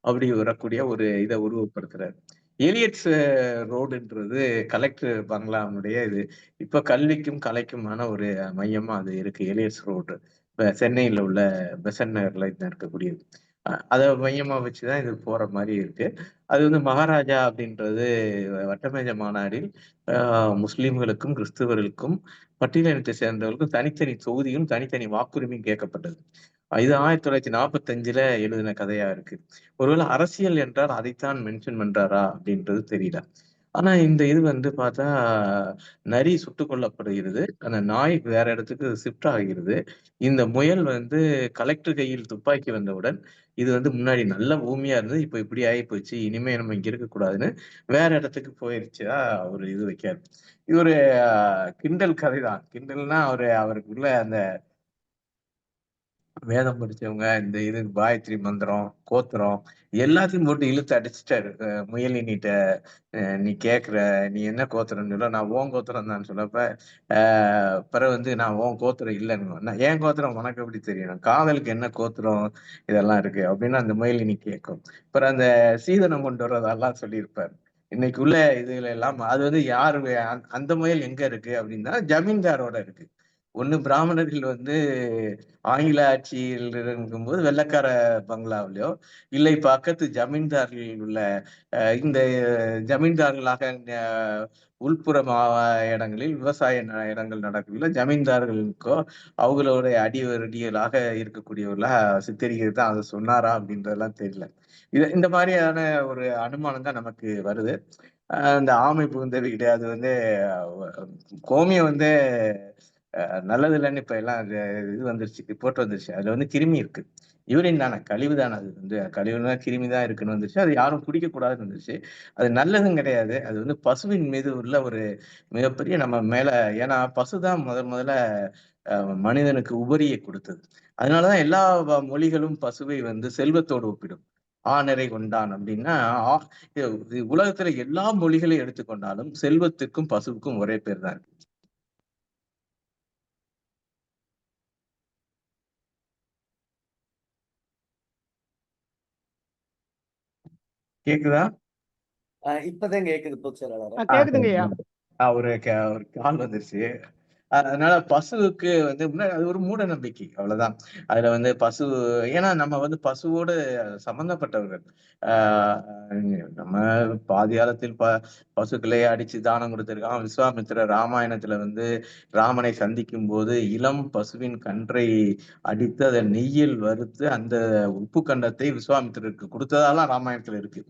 அப்படி வரக்கூடிய ஒரு இதை உருவப்படுத்துறாரு. எலியட்ஸ் ரோடுன்றது கலெக்டர் பங்களாவுடைய இது. இப்ப கல்விக்கும் கலைக்குமான ஒரு மையமா அது இருக்கு. எலியட்ஸ் ரோடு இப்ப சென்னையில உள்ள பெசன்ட் நகர்ல இருக்கக்கூடியது. அதை மையமா வச்சுதான் இது போற மாதிரி இருக்கு. அது வந்து மகாராஜா அப்படின்றது வட்டமேஜ மாநாடில் முஸ்லிம்களுக்கும் கிறிஸ்துவர்களுக்கும் பட்டியலினத்தை சேர்ந்தவர்களுக்கும் தனித்தனி தொகுதியும் தனித்தனி வாக்குரிமையும் கேட்கப்பட்டது. இது 1945 எழுதின கதையா இருக்கு. ஒருவேளை அரசியல் என்றால் அதைத்தான் மென்ஷன் பண்றாரா அப்படின்றது தெரியல. ஆனா இந்த இது வந்து பார்த்தா நரி சுட்டுக் கொல்லப்படுகிறது. அந்த நாய் வேற இடத்துக்கு ஷிஃப்ட் ஆகிறது. இந்த முயல் வந்து கலெக்டர் கையில் துப்பாக்கி வந்தவுடன் இது வந்து முன்னாடி நல்ல பூமியா இருந்தது. இப்ப இப்படி ஆகி போச்சு. இனிமே நம்ம இங்க இருக்கக்கூடாதுன்னு வேற இடத்துக்கு போயிருச்சா ஒரு இது வைக்காரு. இது ஒரு கிண்டல் கதை தான். கிண்டல்னா அவருக்குள்ள அந்த வேதம் படிச்சவங்க இந்த இது காயத்ரி மந்திரம், கோத்திரம் எல்லாத்தையும் போட்டு இழுத்து அடிச்சுட்டாரு. முயலினிட்ட நீ கேக்குற, நீ என்ன கோத்திரம்னு சொல்ல, நான் உன் கோத்திரம் தான் சொல்லப்ப பிறகு வந்து நான் உன் கோத்திரம் இல்லைன்னு, நான் என் கோத்திரம் உனக்கு எப்படி தெரியணும், காதலுக்கு என்ன கோத்திரம் இதெல்லாம் இருக்கு அப்படின்னு அந்த முயலினி கேட்கும். அப்புறம் அந்த சீதனம் கொண்டு வர்றதெல்லாம் சொல்லியிருப்பாரு. இன்னைக்கு உள்ள இதுல எல்லாம் அது வந்து யாரு அந்த முயல் எங்க இருக்கு அப்படின்னா ஜமீன்தாரோட இருக்கு. ஒண்ணு பிராமணர்கள் வந்து ஆங்கில ஆட்சியில் இருக்கும்போது வெள்ளைக்கார பங்களாவிலயோ, இல்லை பக்கத்து ஜமீன்தார்கள் உள்ள இந்த ஜமீன்தார்களாக உள்புற இடங்களில் விவசாய இடங்கள் நடக்கல ஜமீன்தார்களுக்கோ அவங்களுடைய அடிவடிகளாக இருக்கக்கூடியவர்களா சித்தரிக்கிறது தான் அதை சொன்னாரா அப்படின்றதெல்லாம் தெரியல. இந்த மாதிரியான ஒரு அனுமானம் தான் நமக்கு வருது. இந்த ஆமை புகுந்த வீடு அது வந்து கோமியம் வந்து நல்லது இல்லைன்னு இப்ப எல்லாம் இது வந்துருச்சு, ரிப்போர்ட் வந்துருச்சு. அதுல வந்து கிருமி இருக்கு. யூரின் தானே, கழிவு தானே. அது வந்து கழிவுனா கிருமி தான் இருக்குன்னு வந்துருச்சு. அது யாரும் குடிக்க கூடாதுன்னு வந்துருச்சு. அது நல்லதும் கிடையாது. அது வந்து பசுவின் மீது உள்ள ஒரு மிகப்பெரிய நம்ம மேல, ஏன்னா பசுதான் முதல்ல மனிதனுக்கு உபரியை கொடுத்தது. அதனாலதான் எல்லா மொழிகளும் பசுவை வந்து செல்வத்தோடு ஒப்பிடும். ஆணரை கொண்டான் அப்படின்னா உலகத்துல எல்லா மொழிகளையும் எடுத்துக்கொண்டாலும் செல்வத்துக்கும் பசுவுக்கும் ஒரே பேர் தான் இருக்கு. கேக்குதா? இப்பதான் கேக்குது பொதுச்செயலாளர். கேக்குதுங்கய்யா. ஒரு கால் வந்துருச்சு. அதனால பசுவுக்கு வந்து முன்னாடி அது ஒரு மூட நம்பிக்கை, அவ்வளவுதான். அதுல வந்து பசு, ஏன்னா நம்ம வந்து பசுவோடு சம்பந்தப்பட்டவர்கள். நம்ம பாதி காலத்தில் பசுக்களை அடிச்சு தானம் கொடுத்திருக்கான். விஸ்வாமித்திரர் ராமாயணத்துல வந்து ராமனை சந்திக்கும் போது இளம் பசுவின் கன்றை அடித்து அதை நெய்யில் வறுத்து அந்த உப்பு கண்டத்தை விஸ்வாமித்திரருக்கு கொடுத்ததாலாம் ராமாயணத்துல இருக்கு.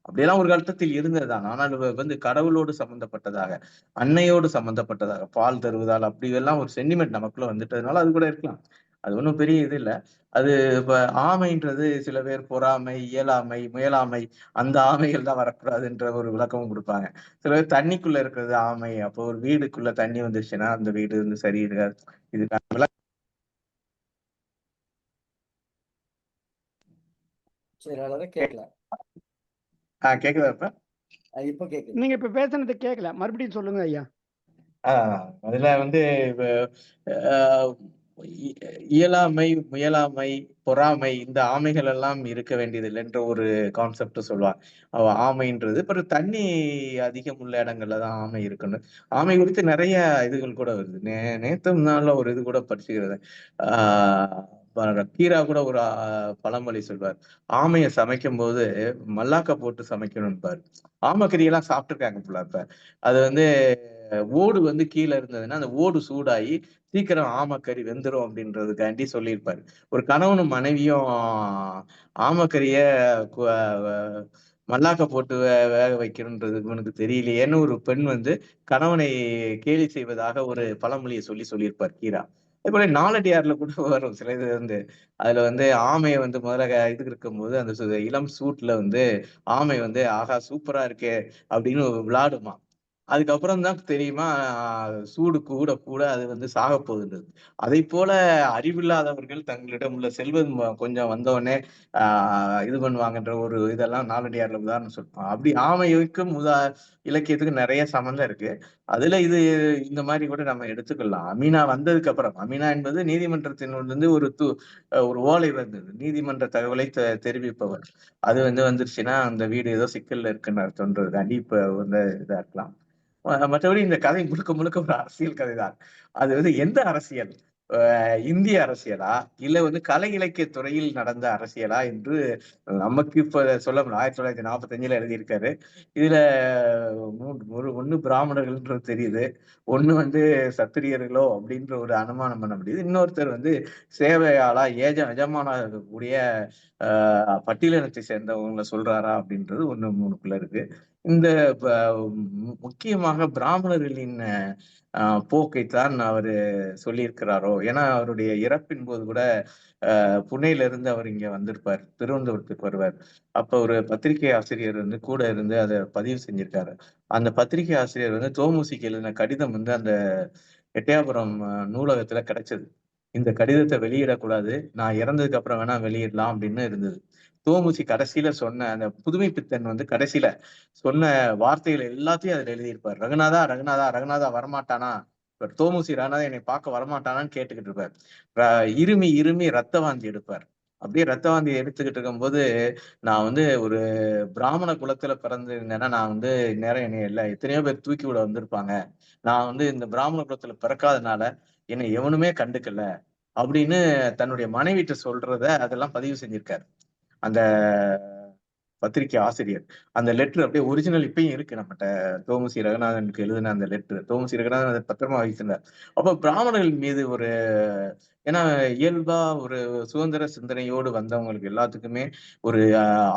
அப்படியெல்லாம் ஒரு கட்டத்தில் இருந்ததுதான். ஆனால் வந்து கடவுளோடு சம்பந்தப்பட்டதாக, அன்னையோடு சம்பந்தப்பட்டதாக, பால் தருவதால் அப்படி எல்லாம் ஒரு சென்டிமெண்ட் நமக்குள்ள வந்துட்டதுனால அது கூட இருக்கலாம். அது ஒன்றும் பெரிய இது இல்லை. அது இப்ப ஆமைன்றது சில பேர் பொறாமை, இயலாமை, முயலாமை, அந்த ஆமைகள் தான் வரக்கூடாதுன்ற ஒரு விளக்கமும் கொடுப்பாங்க. சில பேர் தண்ணிக்குள்ள இருக்கிறது ஆமை, அப்போ ஒரு வீடுக்குள்ள தண்ணி வந்துருச்சுன்னா அந்த வீடு வந்து சரி இருக்காது. இதுக்கான விளக்கம் கேட்கல. கேக்குதா இப்ப? இப்ப கேக்குது. நீங்க இப்ப பேசுனது கேட்கல, மறுபடியும் சொல்லுங்க ஐயா. அதுல வந்து இயலாமை, முயலாமை, பொறாமை இந்த ஆமைகள் எல்லாம் இருக்க வேண்டியதில்லைன்ற ஒரு கான்செப்ட் சொல்லுவாங்க. ஆமைன்றது இப்ப தண்ணி அதிகம் உள்ள இடங்கள்ல தான் ஆமை இருக்கணும். ஆமை குறித்து நிறைய இதுகள் கூட வருது. நேத்து நாள்ல ஒரு இது கூட படிச்சுக்கிறது. கீரா கூட ஒரு பழமொழி சொல்வார். ஆமையை சமைக்கும் போது மல்லாக்க போட்டு சமைக்கணும்பாரு. ஆமைக்கறியெல்லாம் சாப்பிட்டுருக்காங்க போல. இப்ப அது வந்து ஓடு வந்து கீழே இருந்ததுன்னா அந்த ஓடு சூடாகி சீக்கிரம் ஆமைக்கறி வெந்துரும் அப்படின்றதுக்காண்டி சொல்லியிருப்பாரு. ஒரு கணவனும் மனைவியும் ஆமைக்கறிய மல்லாக்க போட்டு வேக வைக்கணுன்றது இவனுக்கு தெரியலையேன்னு ஒரு பெண் வந்து கணவனை கேலி செய்வதாக ஒரு பழமொழியை சொல்லியிருப்பார் கீரா. அதே போல நாலடியார்ல கூட வரும் சில இது வந்து அதுல வந்து ஆமையை வந்து முதல்ல இது இருக்கும்போது அந்த இளம் சூட்ல வந்து ஆமை வந்து ஆகா சூப்பரா இருக்கே அப்படின்னு விளையாடுமா. அதுக்கப்புறம் தான் தெரியுமா சூடு கூட கூட அது வந்து சாக போகுதுன்றது. அதை போல அறிவில்லாதவர்கள் தங்களிடம் உள்ள செல்வம் கொஞ்சம் வந்தவுடனே இது பண்ணுவாங்கன்ற ஒரு இதெல்லாம் நாலடியார்ல உதாரணம் சொல்லுவான். அப்படி ஆமைக்கும் இலக்கியத்துக்கு நிறைய சம்மந்தம் இருக்கு. அதுல இது இந்த மாதிரி கூட நம்ம எடுத்துக்கலாம். அமீனா வந்ததுக்கு அப்புறம், அமீனா என்பது நீதிமன்றத்திலிருந்து ஒரு ஓலை வந்தது. நீதிமன்ற தகவலை தெரிவிப்பவர். அது வந்துருச்சுன்னா அந்த வீடு ஏதோ சிக்கல்ல இருக்குன்னு அர்த்தம்ன்றதுக்காண்டி இப்ப வந்து இதா இருக்கலாம். மற்றபடி இந்த கதை முழுக்க முழுக்க ஒரு அரசியல் கதைதான். அது எந்த அரசியல்? இந்திய அரசியலா? இல்ல கலை இலக்கிய துறையில் நடந்த அரசியலா என்று நமக்கு இப்ப சொல்ல முடியல. 1945 எழுதியிருக்காரு. இதுல ஒண்ணு பிராமணர்கள்ன்றது தெரியுது. ஒண்ணு சத்திரியர்களோ அப்படின்ற ஒரு அனுமானம் பண்ண முடியுது. இன்னொருத்தர் சேவையாளா எஜமானா இருக்கக்கூடிய பட்டியலினத்தை சேர்ந்தவங்களை சொல்றாரா அப்படின்றது 3க்குள்ள இருக்கு. இந்த முக்கியமாக பிராமணர்களின் போக்கைத்தான் அவரு சொல்லியிருக்கிறாரோ. ஏன்னா அவருடைய இறப்பின் போது கூட புனேல இருந்து அவர் இங்க வந்திருப்பார், திருவனந்தபுரத்துக்கு வருவார். அப்ப ஒரு பத்திரிகை ஆசிரியர் கூட இருந்து அதை பதிவு செஞ்சிருக்காரு. அந்த பத்திரிகை ஆசிரியர் தோமுசிக்கு எழுதின கடிதம் அந்த எட்டயாபுரம் நூலகத்துல கிடைச்சது. இந்த கடிதத்தை வெளியிடக்கூடாது, நான் இறந்ததுக்கு அப்புறம் வேணா வெளியிடலாம் அப்படின்னு இருந்தது. தோமுசி கடைசியில சொன்ன அந்த புதுமை பித்தன் கடைசியில சொன்ன வார்த்தைகள் எல்லாத்தையும் அதுல எழுதியிருப்பார். ரகுநாதா ரகுநாதா ரகுநாதா வரமாட்டானா, தோமுசி ரகுநாதா என்னை பார்க்க வரமாட்டானான்னு கேட்டுக்கிட்டு இருப்பார். இருமி இருமி ரத்த வாந்தி எடுப்பார். அப்படியே ரத்த வாந்தி எடுத்துக்கிட்டு இருக்கும்போது, நான் ஒரு பிராமண குலத்துல பிறந்திருந்தேன்னா நான் இந்நேரம் என்னை எத்தனையோ பேர் தூக்கி விட வந்திருப்பாங்க. நான் இந்த பிராமண குலத்துல பிறக்காதனால என்னை எவனுமே கண்டுக்கல அப்படின்னு தன்னுடைய மனைவிட்ட சொல்றத அதெல்லாம் பதிவு செஞ்சிருக்காரு அந்த பத்திரிகை ஆசிரியர். அந்த லெட்டர் அப்படியே ஒரிஜினல் இப்பயும் இருக்கு நம்மகிட்ட. தோமுசி ரகுநாதனுக்கு எழுதின அந்த லெட்டர் தோமுசி ரகுநாதன் அதை பத்திரமா வைத்திருந்தார். அப்ப பிராமணர்கள் மீது ஏன்னா இயல்பா ஒரு சுதந்திர சிந்தனையோடு வந்தவங்களுக்கு எல்லாத்துக்குமே ஒரு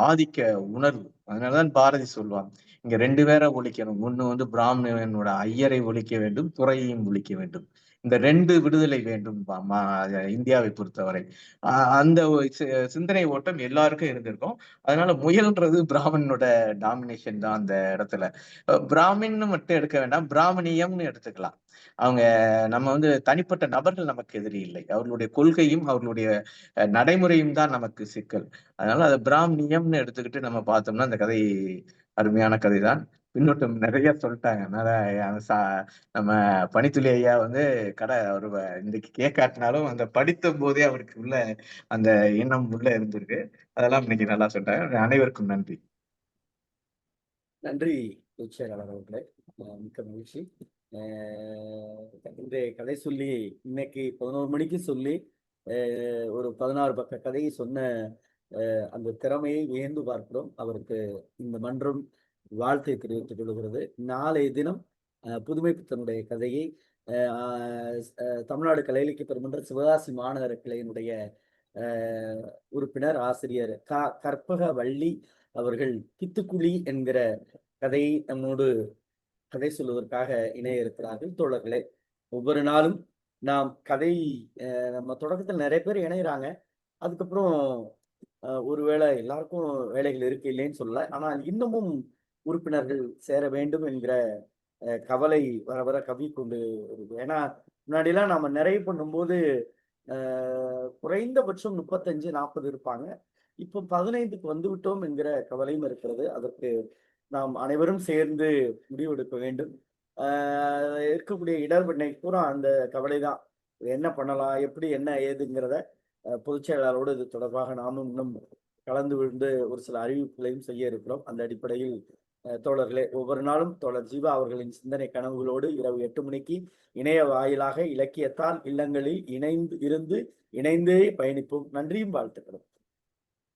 ஆதிக்க உணர்வு. அதனாலதான் பாரதி சொல்லுவாங்க, இங்க 2 பேரை ஒழிக்கணும். ஒண்ணு பிராமணனோட ஐயரை ஒழிக்க வேண்டும், துறையையும் ஒழிக்க வேண்டும். இந்த 2 விடுதலை வேண்டும் இந்தியாவை பொறுத்தவரை. அந்த சிந்தனை ஓட்டம் எல்லாருக்கும் இருந்திருக்கும். அதனால முயல்ன்றது பிராமணனோட டாமினேஷன் தான் அந்த இடத்துல. பிராமின்னு மட்டும் எடுக்க வேண்டாம், பிராமணியம்னு எடுத்துக்கலாம். அவங்க நம்ம தனிப்பட்ட நபர்கள் நமக்கு எதிரி இல்லை. அவர்களுடைய கொள்கையும் அவர்களுடைய நடைமுறையும் தான் நமக்கு சிக்கல். அதனால அதை பிராமணியம்னு எடுத்துக்கிட்டு நம்ம பார்த்தோம்னா அந்த கதை அருமையான கதை தான். பின்னோட்டம் நிறைய சொல்லிட்டாங்க. அதனால நம்ம பனித்துளி ஐயா அவரு இன்னைக்கு கேட்காட்டினாலும் அந்த படித்த போதே அவருக்கு உள்ள அந்த எண்ணம் உள்ள இருந்திருக்கு. அதெல்லாம் இன்னைக்கு நல்லா சொல்லிட்டாங்க. அனைவருக்கும் நன்றி. நன்றி செயலாளர் அவர்களே, மிக்க மகிழ்ச்சி. இன்றைய கதை சொல்லி இன்னைக்கு 11 மணிக்கு சொல்லி ஒரு 16 பக்க கதையை சொன்ன அந்த திறமையை வியந்து பார்க்கிறோம். அவருக்கு இந்த மன்றம் வாழ்த்தை தெரிவித்துக் கொள்கிறது. நாளைய தினம் புதுமை பித்தனுடைய கதையை தமிழ்நாடு கலை இலக்கிய பெருமன்ற சிவகாசி மாநகர கிளையினுடைய உறுப்பினர் ஆசிரியர் கற்பக வள்ளி அவர்கள் கித்துக்குழி என்கிற கதையை நம்மோடு கதை சொல்வதற்காக இணைய இருக்கிறார்கள். தோழர்களே, ஒவ்வொரு நாளும் நாம் கதை நம்ம தொடக்கத்தில் நிறைய பேர் இணைகிறாங்க. அதுக்கப்புறம் ஒருவேளை எல்லாருக்கும் வேலைகள் இருக்கு இல்லைன்னு சொல்லல, ஆனால் இன்னமும் உறுப்பினர்கள் சேர வேண்டும் என்கிற கவலை வர வர கவி கொண்டு வருது. ஏன்னா முன்னாடிலாம் நம்ம நிறைவு பண்ணும்போது குறைந்தபட்சம் 35-40 இருப்பாங்க. இப்போ 15க்கு வந்து விட்டோம் என்கிற கவலையும் இருக்கிறது. அதற்கு நாம் அனைவரும் சேர்ந்து முடிவெடுக்க வேண்டும். இருக்கக்கூடிய இடர்பண்ணை பூரா அந்த கவலை தான். என்ன பண்ணலாம், எப்படி என்ன ஏதுங்கிறத பொதுச் செயலாளரோடு இது தொடர்பாக நாமும் இன்னும் கலந்து விழுந்து ஒரு சில அறிவிப்புகளையும் செய்ய இருக்கிறோம். அந்த அடிப்படையில் தோழர்களே, ஒவ்வொரு நாளும் தோழர் ஜீவா அவர்களின் சிந்தனை கனவுகளோடு இரவு 8 மணிக்கு இணைய வாயிலாக இலக்கியத்தால் இல்லங்களில் இணைந்தே பயணிப்போம். நன்றியும் வாழ்த்துக்களும்.